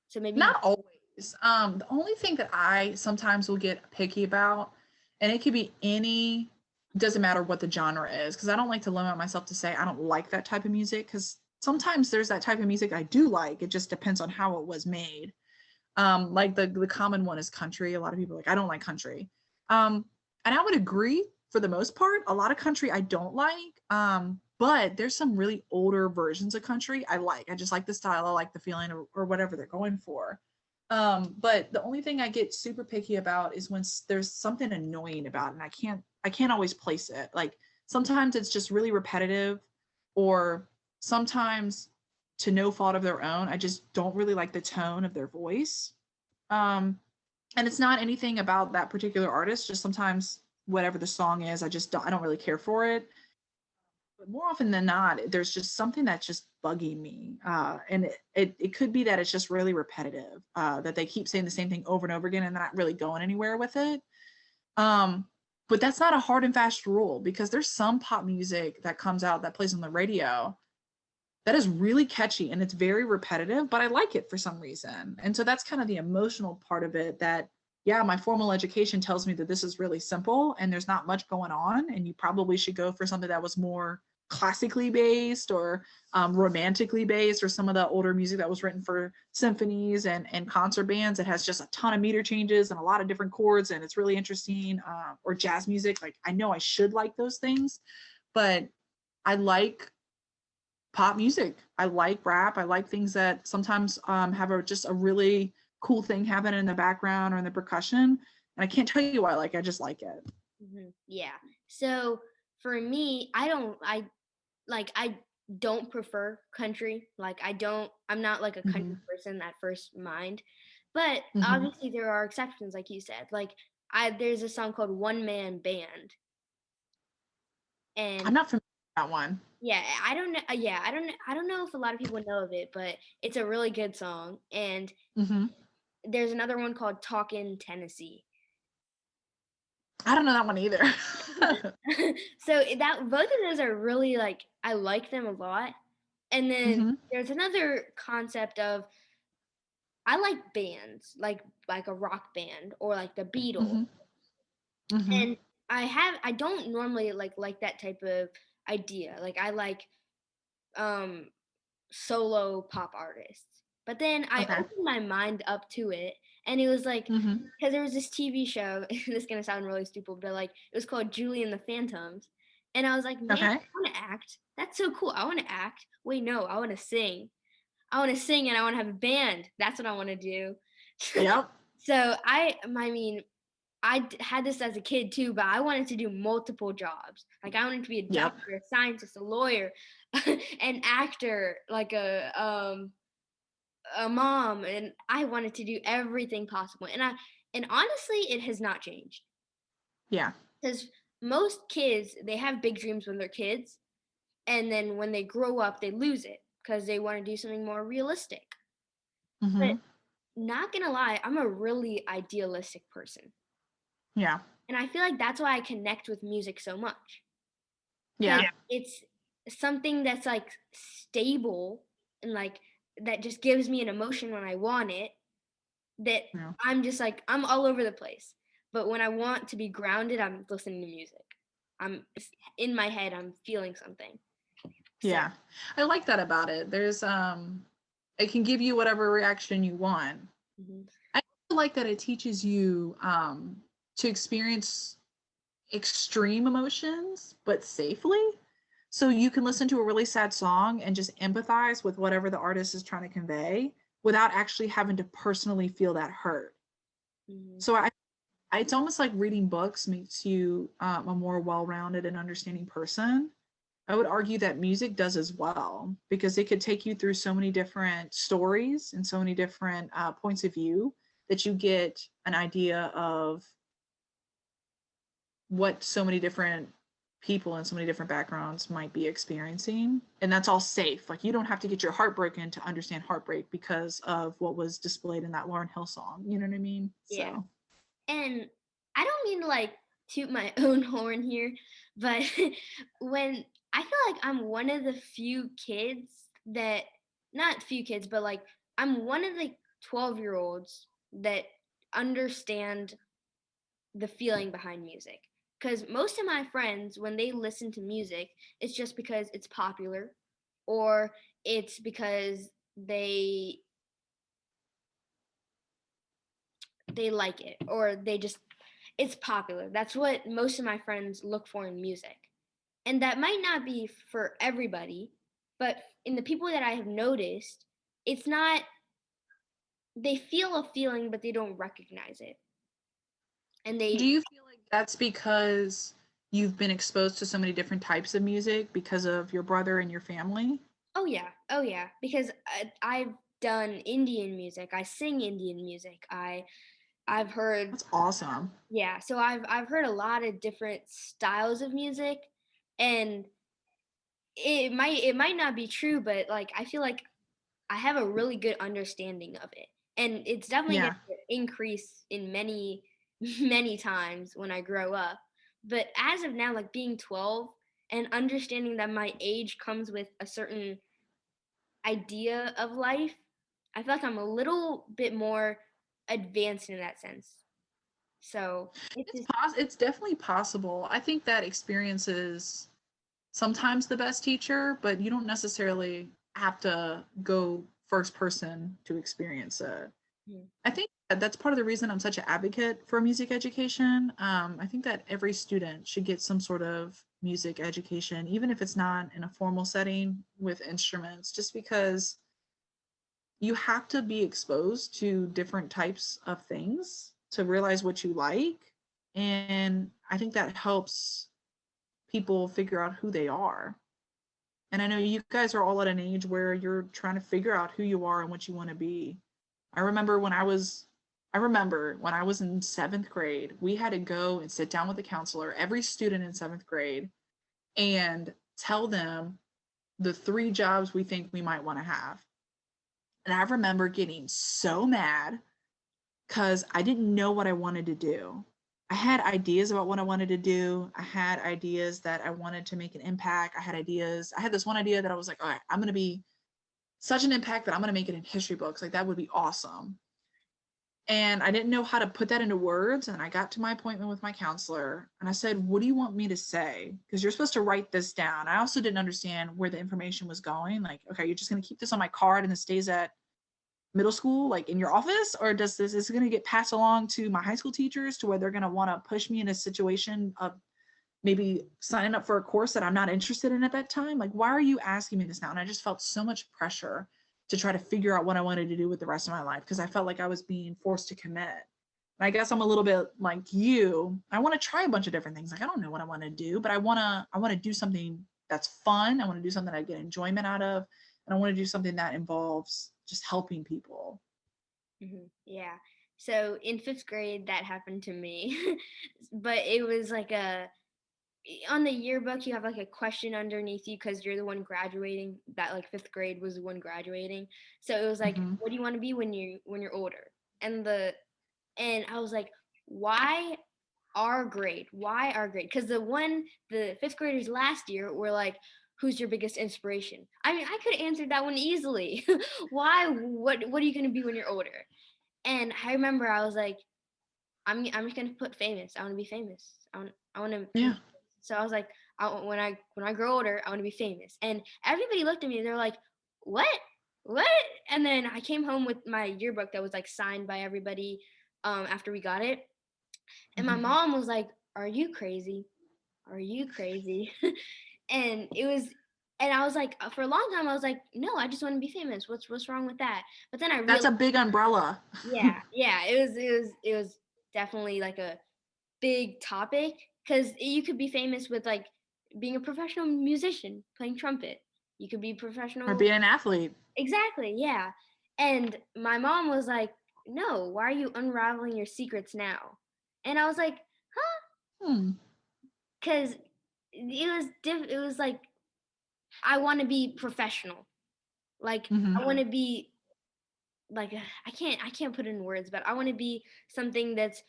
So maybe. Not always. The only thing that I sometimes will get picky about, and it could be any, doesn't matter what the genre is, because I don't like to limit myself to say I don't like that type of music, because sometimes there's that type of music I do like. It just depends on how it was made. Like the common one is country. A lot of people are like, I don't like country. And I would agree for the most part. A lot of country I don't like. But there's some really older versions of country I like. I just like the style, I like the feeling, or whatever they're going for. But the only thing I get super picky about is when there's something annoying about it, and I can't always place it. Like sometimes it's just really repetitive, or sometimes to no fault of their own, I just don't really like the tone of their voice. Um, and it's not anything about that particular artist, just sometimes whatever the song is, I don't really care for it. But more often than not, there's just something that's just bugging me. And it could be that it's just really repetitive, that they keep saying the same thing over and over again and they're not really going anywhere with it. Um, but that's not a hard and fast rule because there's some pop music that comes out that plays on the radio that is really catchy and it's very repetitive, but I like it for some reason. And so that's kind of the emotional part of it that, yeah, my formal education tells me that this is really simple and there's not much going on. And you probably should go for something that was more classically based or romantically based, or some of the older music that was written for symphonies and concert bands. It has just a ton of meter changes and a lot of different chords and it's really interesting. Or jazz music. Like I know I should like those things, but I like pop music. I like rap. I like things that sometimes have just a really cool thing happen in the background or in the percussion. And I can't tell you why. Like I just like it. Yeah. So for me, I don't prefer country. Like I'm not like a country Mm-hmm. person at first mind. But Mm-hmm. obviously there are exceptions, like you said. Like there's a song called One Man Band. I'm And not familiar with that one. yeah, I don't know. Yeah, I don't know if a lot of people know of it, but it's a really good song. And Mm-hmm. there's another one called Talkin' Tennessee. I don't know that one either. So that both of those are really like I like them a lot. And then Mm-hmm. there's another concept of I like bands, like a rock band or like the Beatles. Mm-hmm. Mm-hmm. And I don't normally like that type of idea. Like I like um solo pop artists. But then I Okay. opened my mind up to it and it was like Mm-hmm. because there was this TV show, this is gonna sound really stupid, but like it was called Julie and the Phantoms. And I was like, man, Okay. I wanna act. That's so cool. I wanna act. Wait, no, I wanna sing. I wanna sing and I wanna have a band. That's what I wanna do. Yep. So I mean, had this as a kid too, but I wanted to do multiple jobs. Like I wanted to be a Yep. doctor, a scientist, a lawyer, an actor, like a mom, and I wanted to do everything possible. And honestly, it has not changed Yeah. because most kids they have big dreams when they're kids, and then when they grow up, they lose it because they want to do something more realistic. Mm-hmm. But not gonna lie, I'm a really idealistic person. Yeah. And I feel like that's why I connect with music so much. Because Yeah. it's something that's like stable and like that just gives me an emotion when I want it. That Yeah. I'm just like, I'm all over the place. But when I want to be grounded, I'm listening to music. I'm in my head, I'm feeling something. So, Yeah. I like that about it. There's it can give you whatever reaction you want. mhm. I also like that it teaches you to experience extreme emotions, but safely. So you can listen to a really sad song and just empathize with whatever the artist is trying to convey without actually having to personally feel that hurt. Mhm. So it's almost like reading books makes you a more well-rounded and understanding person. I would argue that music does as well because it could take you through so many different stories and so many different points of view that you get an idea of what so many different people and so many different backgrounds might be experiencing. And that's all safe. Like you don't have to get your heart broken to understand heartbreak because of what was displayed in that Lauryn Hill song. You know what I mean? Yeah. So, And I don't mean to like toot my own horn here, but when I feel like I'm one of the few kids that, not few kids, but like I'm one of the 12-year-olds that understand the feeling behind music. Because most of my friends, when they listen to music, it's just because it's popular or it's because they like it or they just it's popular. That's what most of my friends look for in music. And that might not be for everybody, but in the people that I have noticed, it's not they feel a feeling but they don't recognize it. And do they you feel like that's because you've been exposed to so many different types of music because of your brother and your family? oh yeah, oh yeah, because I've done Indian music. I sing Indian music. I've heard That's awesome. yeah, so I've heard a lot of different styles of music and it might not be true, but like I feel like I have a really good understanding of it. And it's definitely going Yeah. to increase in many, many times when I grow up. But as of now, like being 12 and understanding that my age comes with a certain idea of life, I feel like I'm a little bit more advanced in that sense. So it's just, It's definitely possible. I think that experience is sometimes the best teacher, but you don't necessarily have to go first person to experience it. mm, I think that's part of the reason I'm such an advocate for music education. I think that every student should get some sort of music education, even if it's not in a formal setting with instruments, just because you have to be exposed to different types of things to realize what you like. And I think that helps people figure out who they are. And I know you guys are all at an age where you're trying to figure out who you are and what you want to be. I remember when I was I remember when I was in 7th grade, we had to go and sit down with a counselor, every student in 7th grade, and tell them the 3 jobs we think we might want to have. And I remember getting so mad because I didn't know what I wanted to do. I had ideas about what I wanted to do. I had ideas that I wanted to make an impact. I had ideas. I had this one idea that I was like, all right, I'm going to be such an impact that I'm going to make it in history books. Like, that would be awesome. And I didn't know how to put that into words. And I got to my appointment with my counselor and I said, what do you want me to say? Because you're supposed to write this down. I also didn't understand where the information was going. Like, okay, you're just going to keep this on my card and it stays at middle school, like in your office, or does this is going to get passed along to my high school teachers to where they're going to want to push me in a situation of maybe signing up for a course that I'm not interested in at that time? Like, why are you asking me this now? And I just felt so much pressure to try to figure out what I wanted to do with the rest of my life because I felt like I was being forced to commit. And I guess I'm a little bit like you. I want to try a bunch of different things. Like, I don't know what I want to do, but I want to do something that's fun. I want to do something I get enjoyment out of, and I want to do something that involves just helping people. yeah. So in 5th grade, that happened to me. But it was like on the yearbook you have like a question underneath you because you're the one graduating, that like 5th grade was the one graduating. So it was like, Mm-hmm. what do you want to be when you're older? And I was like, why our grade? Because the 5th graders last year were like, who's your biggest inspiration? I mean, I could have answered that one easily. Why? What are you going to be when you're older? And I remember I was like, I'm just gonna put famous. I want to be famous. I want to Yeah. be. So I was like, when I grow older, I want to be famous. And everybody looked at me. They're like, what? What? And then I came home with my yearbook that was like signed by everybody after we got it. And my Mm-hmm. mom was like, are you crazy? Are you crazy? and it was and I was like, for a long time I was like, no, I just want to be famous. What's wrong with that? But then I That's realized, a big umbrella. yeah, it was definitely like a big topic because you could be famous with like being a professional musician playing trumpet. You could be Or professional. being an athlete. Exactly, yeah. And my mom was like, no, why are you unraveling your secrets now? And I was like, Hmm. because it was like, I want to be professional. Like Mm-hmm. I want to be like, I can't put it in words, but I want to be something that's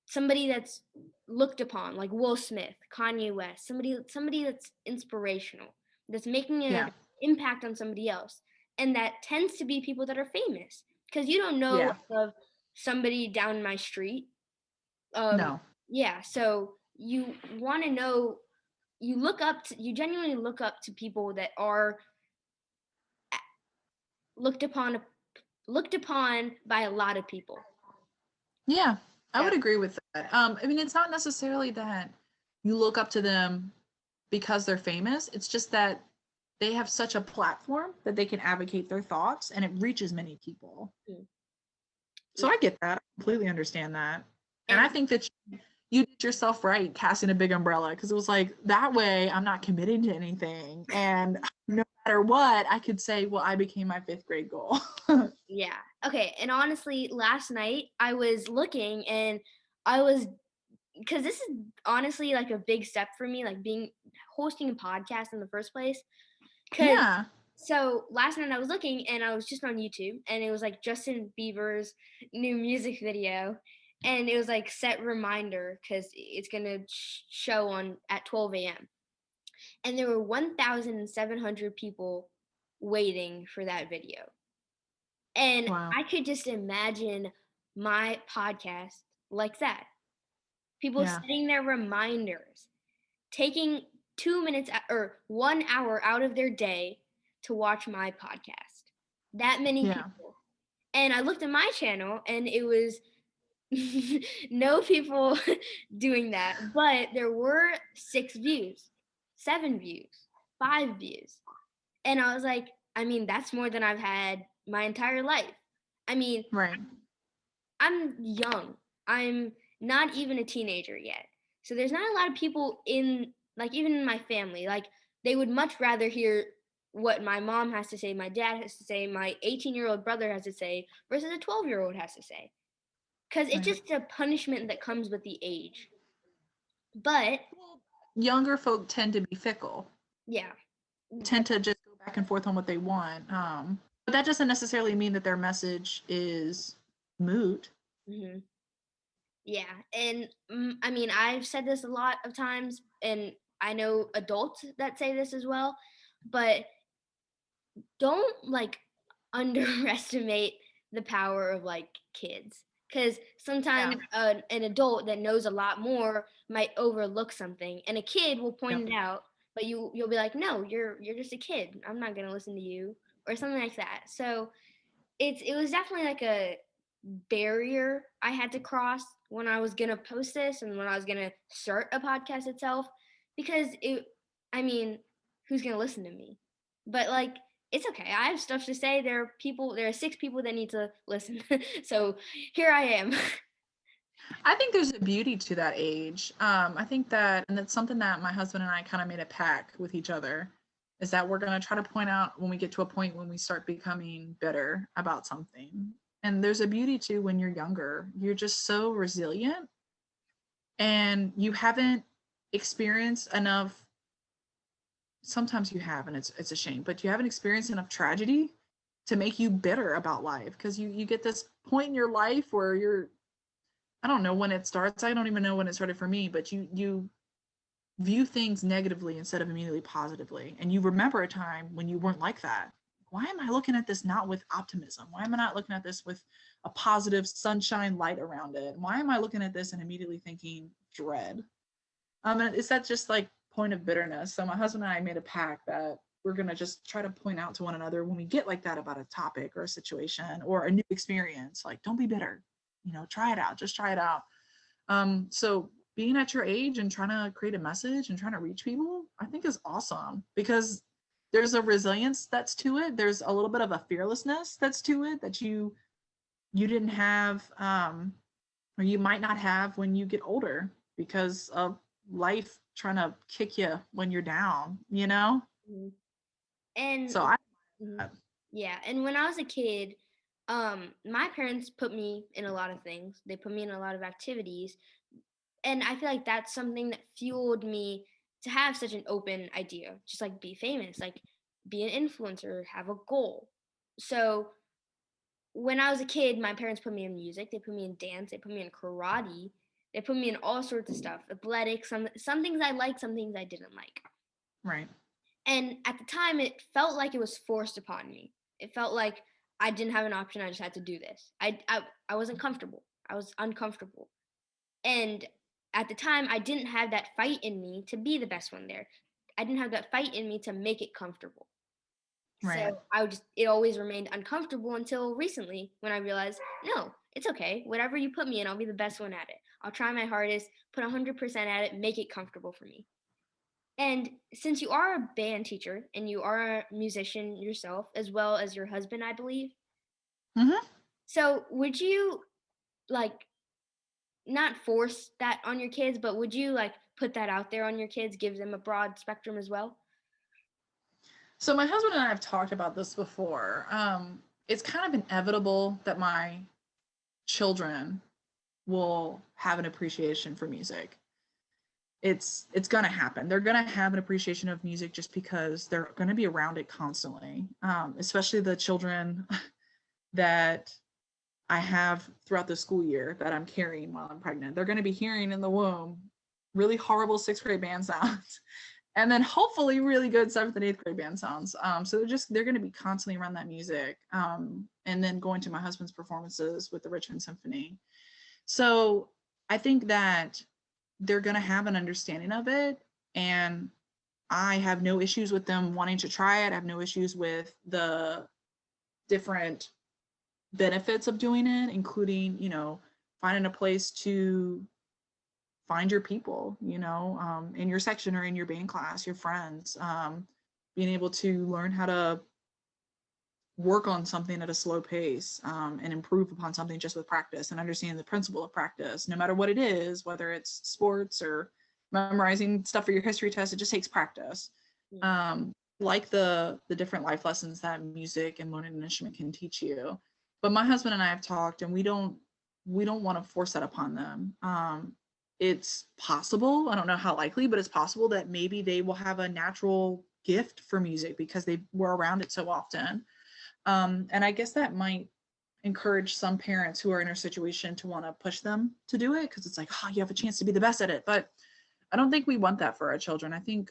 somebody that's looked upon, like Will Smith, Kanye West, somebody that's inspirational, that's making Yeah. an impact on somebody else. And that tends to be people that are famous because you don't know Yeah. of somebody down my street. Um No. yeah, so you want to know, you genuinely look up to people that are looked upon looked upon by a lot of people. Yeah, I So would agree with that. I mean, it's not necessarily that you look up to them because they're famous. It's just that they have such a platform that they can advocate their thoughts and it reaches many people. mm, So yeah. I get that. I completely understand that. And I And think that you did yourself right casting a big umbrella because it was like that way I'm not committing to anything. And no matter what, I could say, well, I became my 5th grade goal. yeah. Okay. And honestly, last night I was looking and I was because this is honestly like a big step for me, like being hosting a podcast in the first place. Because Yeah. so last night I was looking and I was just on YouTube and it was like Justin Bieber's new music video, and it was like set reminder because it's gonna show on at 12 a.m. and there were 1,700 people waiting for that video. And Wow. I could just imagine my podcast like that. People Yeah. setting their reminders, taking 2 minutes or 1 hour out of their day to watch my podcast. That many Yeah. people. And I looked at my channel and it was no people doing that, but there were 6 views, 7 views, 5 views. And I was like, I mean, that's more than I've had my entire life. I mean, Right. I'm young. I'm not even a teenager yet. So there's not a lot of people in, like, even in my family. Like, they would much rather hear what my mom has to say, my dad has to say, my 18-year-old brother has to say, versus a 12-year-old has to say. Because it's Right. just a punishment that comes with the age. But, Well, younger folk tend to be fickle, yeah. tend to just go back and forth on what they want. But that doesn't necessarily mean that their message is moot. Mm-hmm. Yeah. And I mean, I've said this a lot of times, and I know adults that say this as well, but don't like underestimate the power of like kids, because Yeah. sometimes an adult that knows a lot more might overlook something and a kid will Yep. point it out, but you'll be like, no, you're just a kid, I'm not going to listen to you, or something like that. So it was definitely like a barrier I had to cross when I was going to post this and when I was going to start a podcast itself, because I mean, who's going to listen to me? But like, it's okay. I have stuff to say. There are 6 people that need to listen. So here I am. I think there's a beauty to that age. I think that, and that's something that my husband and I kind of made a pact with each other, is that we're going to try to point out when we get to a point when we start becoming bitter about something. And there's a beauty to when you're younger, you're just so resilient and you haven't experienced enough. Sometimes you have, and it's a shame, but you haven't experienced enough tragedy to make you bitter about life, because you get this point in your life where you're, I don't know when it starts. I don't even know when it started for me, but you view things negatively instead of immediately positively. And you remember a time when you weren't like that. Why am I looking at this not with optimism? Why am I not looking at this with a positive sunshine light around it? Why am I looking at this and immediately thinking dread? And is that just like point of bitterness? So my husband and I made a pact that we're gonna just try to point out to one another when we get like that about a topic or a situation or a new experience. Like, don't be bitter. Try it out. Just try it out. So being at your age and trying to create a message and trying to reach people, I think is awesome, because there's a resilience that's to it. There's a little bit of a fearlessness that's to it that you didn't have, or you might not have when you get older, because of life trying to kick you when you're down. Mhm. And So I mhm. Yeah, and when I was a kid, my parents put me in a lot of things. They put me in a lot of activities, and I feel like that's something that fueled me to have such an open idea, just like be famous, like be an influencer, have a goal. So when I was a kid, my parents put me in music, they put me in dance, they put me in karate, they put me in all sorts of stuff, athletics, some things I liked, some things I didn't like. right. And at the time, it felt like it was forced upon me. It felt like I didn't have an option. I just had to do this. I wasn't comfortable. I was uncomfortable. And at the time, I didn't have that fight in me to be the best one there. I didn't have that fight in me to make it comfortable. Right. So it always remained uncomfortable until recently when I realized, no, it's okay. Whatever you put me in, I'll be the best one at it. I'll try my hardest, put 100% at it, make it comfortable for me. And since you are a band teacher and you are a musician yourself, as well as your husband, I believe. Mm-hmm. So would you like not force that on your kids, but would you like put that out there on your kids, give them a broad spectrum as well? So my husband and I have talked about this before. It's kind of inevitable that my children will have an appreciation for music. It's going to happen. They're going to have an appreciation of music just because they're going to be around it constantly. Especially the children that I have throughout the school year that I'm carrying while I'm pregnant. They're going to be hearing in the womb really horrible sixth grade band sounds, and then hopefully really good seventh and eighth grade band sounds. So they're going to be constantly around that music. And then going to my husband's performances with the Richmond Symphony. So I think that they're going to have an understanding of it, and I have no issues with them wanting to try it. I have no issues with the different benefits of doing it, including, finding a place to find your people, in your section or in your band class, your friends, being able to learn how to work on something at a slow pace, and improve upon something just with practice, and understanding the principle of practice, no matter what it is, whether it's sports or memorizing stuff for your history test. It just takes practice. Like the different life lessons that music and learning an instrument can teach you. But my husband and I have talked, and we don't want to force that upon them. It's possible, I don't know how likely, but it's possible that maybe they will have a natural gift for music because they were around it so often. And I guess that might encourage some parents who are in a situation to want to push them to do it, because it's like, oh, you have a chance to be the best at it. But I don't think we want that for our children. I think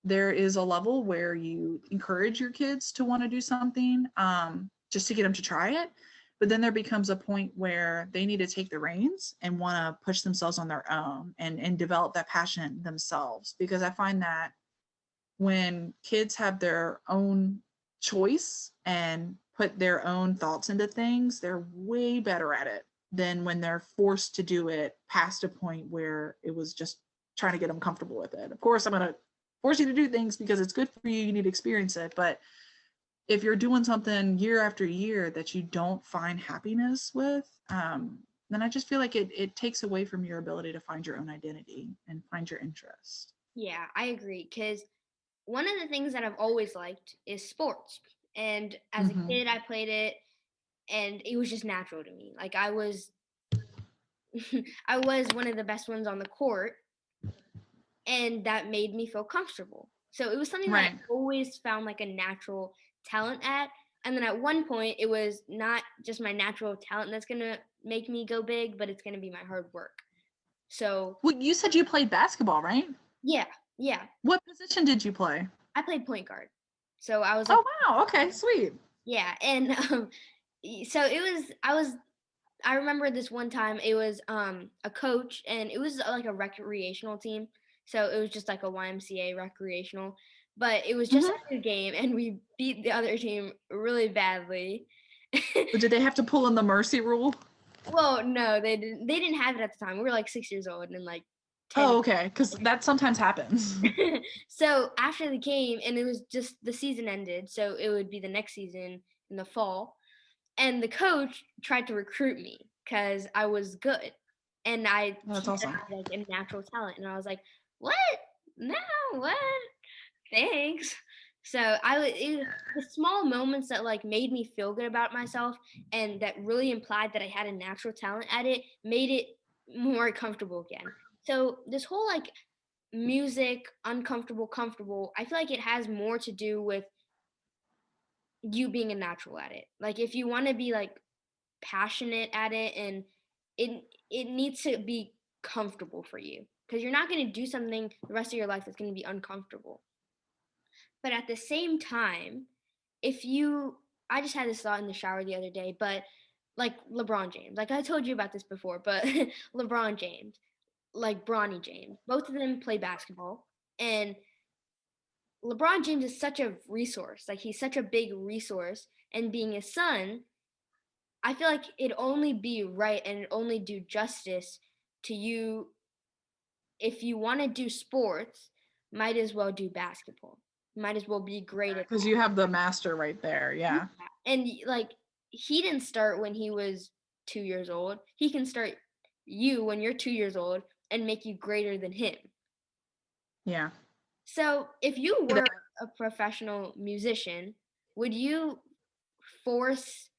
there is a level where you encourage your kids to want to do something, just to get them to try it. But then there becomes a point where they need to take the reins and want to push themselves on their own and develop that passion themselves. Because I find that when kids have their own choice and put their own thoughts into things, they're way better at it than when they're forced to do it past a point where it was just trying to get them comfortable with it. Of course, I'm going to force you to do things because it's good for you. You need to experience it. But if you're doing something year after year that you don't find happiness with, then I just feel like it takes away from your ability to find your own identity and find your interest. Yeah, I agree. Because one of the things that I've always liked is sports. And as a kid, I played it, and it was just natural to me. Like I was I was one of the best ones on the court, and that made me feel comfortable. So it was something that I always found like a natural talent at. And then at one point, it was not just my natural talent that's going to make me go big, but it's going to be my hard work. So, well, you said you played basketball, right? Yeah. What position did you play? I played point guard. So I was like, oh wow, okay, sweet. Yeah, and so I remember this one time it was a coach, and it was like a recreational team. So it was just like a YMCA recreational, but it was just a game, and we beat the other team really badly. But did they have to pull in the mercy rule? Well, no, they didn't. They didn't have it at the time. We were like 6 years old and like 10. Oh, okay, because that sometimes happens. So after the game, and it was just the season ended, so it would be the next season in the fall. And the coach tried to recruit me because I was good, and That's awesome. had like a natural talent, and I was like, "What? No, what? Thanks." So the small moments that like made me feel good about myself, and that really implied that I had a natural talent at it, made it more comfortable again. So this whole like music, uncomfortable, comfortable, I feel like it has more to do with you being a natural at it. Like if you want to be like passionate at it, and it needs to be comfortable for you, because you're not going to do something the rest of your life that's going to be uncomfortable. But at the same time, if you I just had this thought in the shower the other day, but like LeBron James, like I told you about this before, but LeBron James, like Bronny James, both of them play basketball, and LeBron James is such a resource. Like he's such a big resource, and being his son, I feel like it'd only be right and it'd only do justice to you. If you want to do sports, might as well do basketball. Might as well be great at because you have the master right there. Yeah. And like he didn't start when he was 2 years old. He can start you when you're 2 years old and make you greater than him. Yeah. So if you were a professional musician, would you force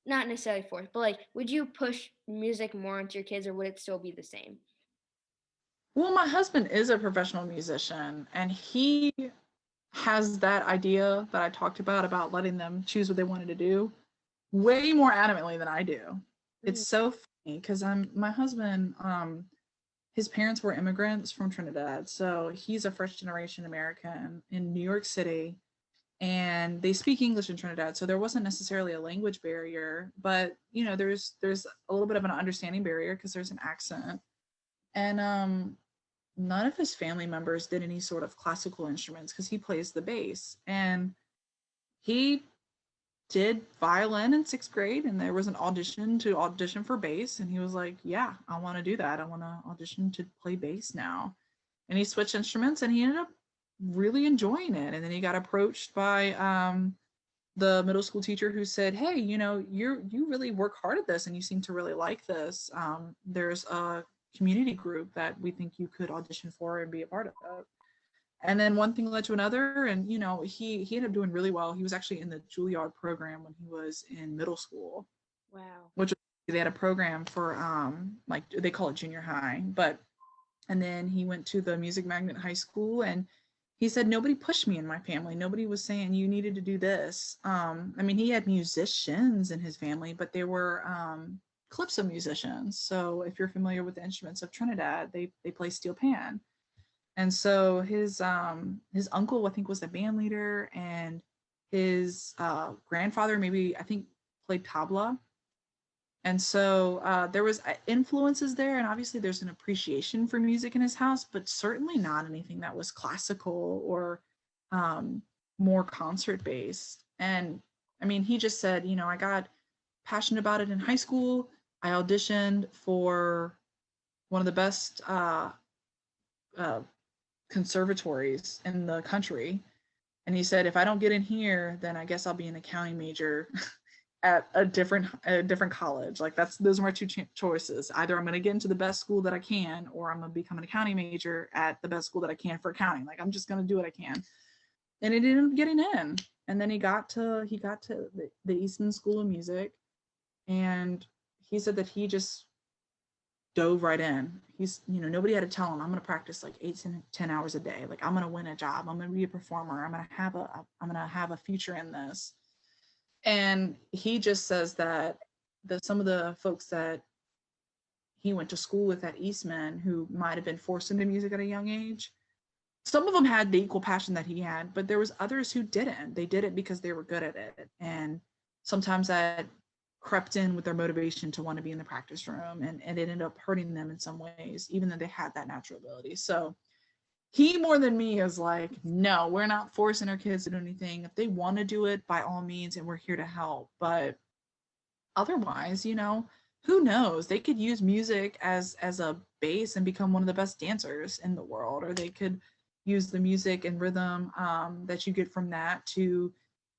not necessarily force, but like, would you push music more into your kids, or would it still be the same? Well, my husband is a professional musician, and he has that idea that I talked about letting them choose what they wanted to do way more adamantly than I do. It's Mm. so funny because my husband, his parents were immigrants from Trinidad. So he's a first generation American in New York City, and they speak English in Trinidad. So there wasn't necessarily a language barrier, but there's a little bit of an understanding barrier because there's an accent. And none of his family members did any sort of classical instruments because he plays the bass. And he did violin in sixth grade, and there was an audition to audition for bass, and he was like, yeah, I want to do that. I want to audition to play bass now. And he switched instruments, and he ended up really enjoying it. And then he got approached by the middle school teacher, who said, hey, you really work hard at this, and you seem to really like this. There's a community group that we think you could audition for and be a part of. And then one thing led to another, and he ended up doing really well. He was actually in the Juilliard program when he was in middle school. Wow. Which they had a program for like they call it junior high. But and then he went to the Music Magnet High School, and he said, nobody pushed me in my family. Nobody was saying you needed to do this. I mean, he had musicians in his family, but they were calypso musicians. So if you're familiar with the instruments of Trinidad, they play steel pan. And so his uncle, I think, was the band leader, and his grandfather, maybe, I think, played tabla. And so there was influences there, and obviously there's an appreciation for music in his house, but certainly not anything that was classical or more concert based. And I mean, he just said, I got passionate about it in high school. I auditioned for one of the best uh, conservatories in the country. And he said, if I don't get in here, then I guess I'll be an accounting major at a different college. Like those are my two choices. Either I'm going to get into the best school that I can, or I'm going to become an accounting major at the best school that I can for accounting. Like I'm just going to do what I can. And he ended up getting in. And then he got to the Easton School of Music, and he said that he just dove right in. He's, nobody had to tell him, I'm going to practice like 8 to 10 hours a day. Like I'm going to win a job. I'm going to be a performer. I'm going to have a future in this. And he just says that some of the folks that he went to school with at Eastman, who might have been forced into music at a young age, some of them had the equal passion that he had, but there was others who didn't. They did it because they were good at it. And sometimes that crept in with their motivation to want to be in the practice room, and it ended up hurting them in some ways, even though they had that natural ability. So he, more than me, is like, no, we're not forcing our kids to do anything. If they want to do it, by all means, and we're here to help. But otherwise, who knows? They could use music as a base and become one of the best dancers in the world, or they could use the music and rhythm that you get from that to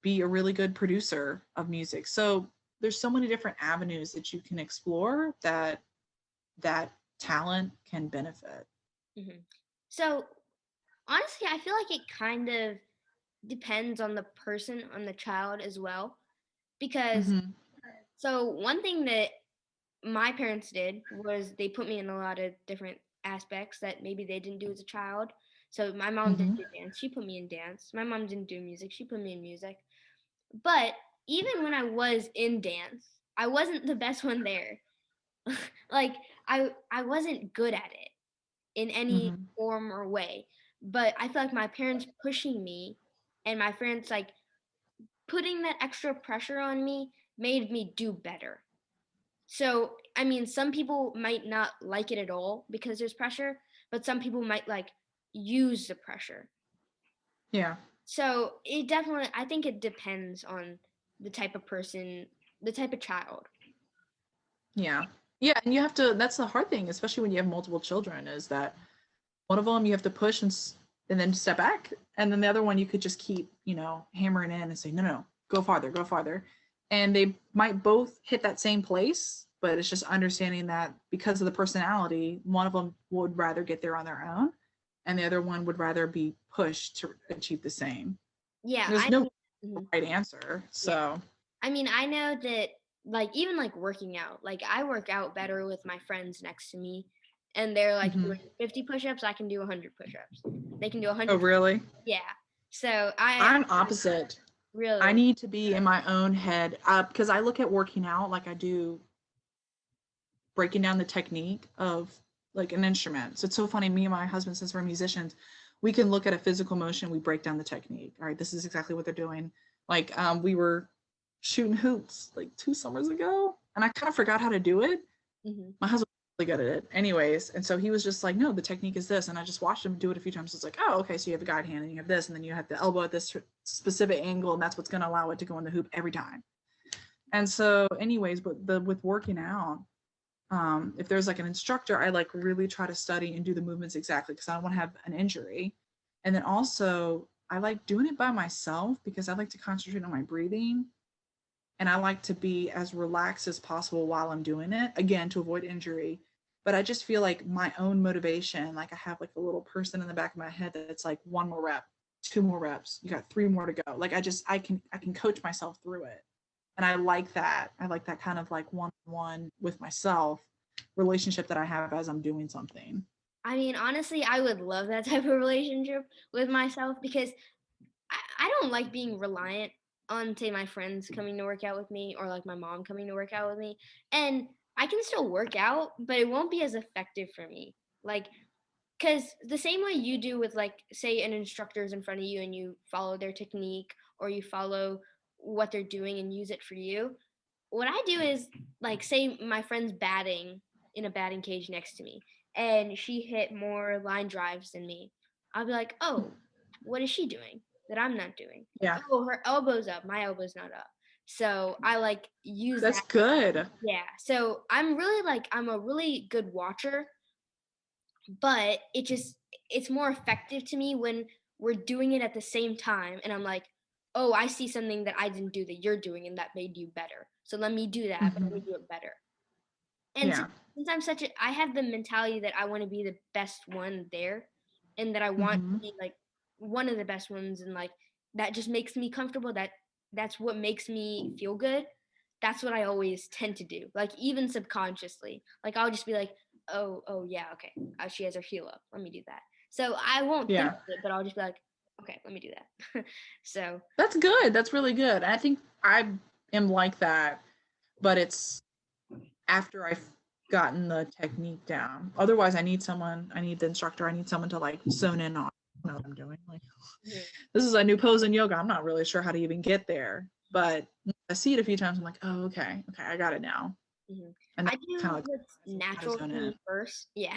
be a really good producer of music. So there's so many different avenues that you can explore that talent can benefit. Mm-hmm. So honestly, I feel like it kind of depends on the person, on the child as well. Because, Mm-hmm. so one thing that my parents did was they put me in a lot of different aspects that maybe they didn't do as a child. So my mom Mm-hmm. didn't do dance, she put me in dance. My mom didn't do music, she put me in music. But even when I was in dance, I wasn't the best one there. Like I wasn't good at it in any Mm-hmm. form or way. But I feel like my parents pushing me and my friends like putting that extra pressure on me made me do better. So, I mean, some people might not like it at all because there's pressure, but some people might like use the pressure. Yeah. So, it definitely, I think it depends on the type of person, the type of child. Yeah. Yeah, and you have to, that's the hard thing, especially when you have multiple children, is that one of them you have to push and then step back, and then the other one you could just keep, hammering in and say, no, no, go farther, go farther. And they might both hit that same place, but it's just understanding that because of the personality, one of them would rather get there on their own, and the other one would rather be pushed to achieve the same. Yeah, There's I no mean, mhm, right answer. yeah. So, I mean, I know that like even like working out. Like I work out better with my friends next to me, and they're like doing 50 push-ups. I can do 100 push-ups. They can do 100. Oh, really? Yeah. So I'm opposite. Really? I need to be in my own head because I look at working out like I do breaking down the technique of like an instrument. So it's so funny. Me and my husband, since we're musicians, we can look at a physical motion. We break down the technique. All right, this is exactly what they're doing. Like we were shooting hoops like 2 summers ago, and I kind of forgot how to do it. My husband was really good at it anyways, and so he was just like, no, the technique is this, and I just watched him do it a few times. It's like, oh, okay, so you have a guide hand and you have this, and then you have the elbow at this specific angle, and that's what's going to allow it to go in the hoop every time. And so anyways, but with working out, if there's like an instructor, I like really try to study and do the movements exactly because I don't want to have an injury. And then also I like doing it by myself because I like to concentrate on my breathing, and I like to be as relaxed as possible while I'm doing it, again, to avoid injury. But I just feel like my own motivation, like I have like a little person in the back of my head that's like 1 more rep, 2 more reps, you got 3 more to go. Like I can coach myself through it. And I like that. I like that kind of like one-on-one with myself relationship that I have as I'm doing something. I mean, honestly, I would love that type of relationship with myself because I don't like being reliant on, say, my friends coming to work out with me or like my mom coming to work out with me. And I can still work out, but it won't be as effective for me. Like, because the same way you do with, like, say, an instructor's in front of you and you follow their technique or you follow what they're doing and use it for you. What I do is, like, say my friend's batting in a batting cage next to me and she hit more line drives than me. I'll be like, oh, what is she doing that I'm not doing? Yeah. Oh, her elbow's up. My elbow's not up. So I like use That's that. good. Yeah. So I'm really like, I'm a really good watcher, but it's more effective to me when we're doing it at the same time. And I'm like, oh, I see something that I didn't do that you're doing and that made you better. So let me do that, but let me do it better. And since I'm I have the mentality that I want to be the best one there and that I want to be like one of the best ones, and like that just makes me comfortable. That's what makes me feel good. That's what I always tend to do. Like even subconsciously, like I'll just be like, oh yeah, okay. She has her heel up. Let me do that. So I won't think of it, but I'll just be like, okay, let me do that. So that's good. That's really good. I think I am like that, but it's after I've gotten the technique down. Otherwise, I need the instructor. I need someone to like zone in on what I'm doing. Like, this is a new pose in yoga. I'm not really sure how to even get there, but I see it a few times. I'm like, oh, okay, I got it now. And I do what's natural to me first. Yeah,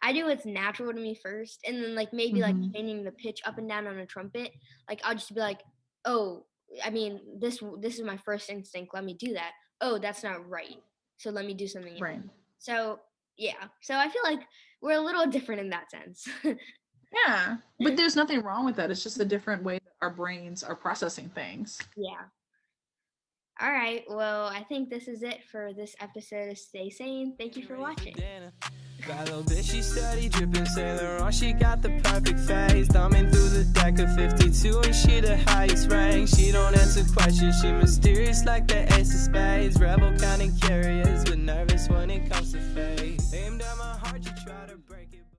I do what's natural to me first, and then like maybe like changing the pitch up and down on a trumpet. Like I'll just be like, oh, I mean this is my first instinct. Let me do that. Oh, that's not right. So let me do something else. Right. So yeah. So I feel like we're a little different in that sense. Yeah, but there's nothing wrong with that. It's just a different way that our brains are processing things. Yeah. All right. Well, I think this is it for this episode of Stay Sane. Thank you for watching. That little bitch, she steady dripping Saint Laurent. She got the perfect face, thumbing through the deck of 52, and she the highest rank. She don't answer questions. She mysterious like the ace of spades. Rebel kind of curious, but nervous when it comes to fate.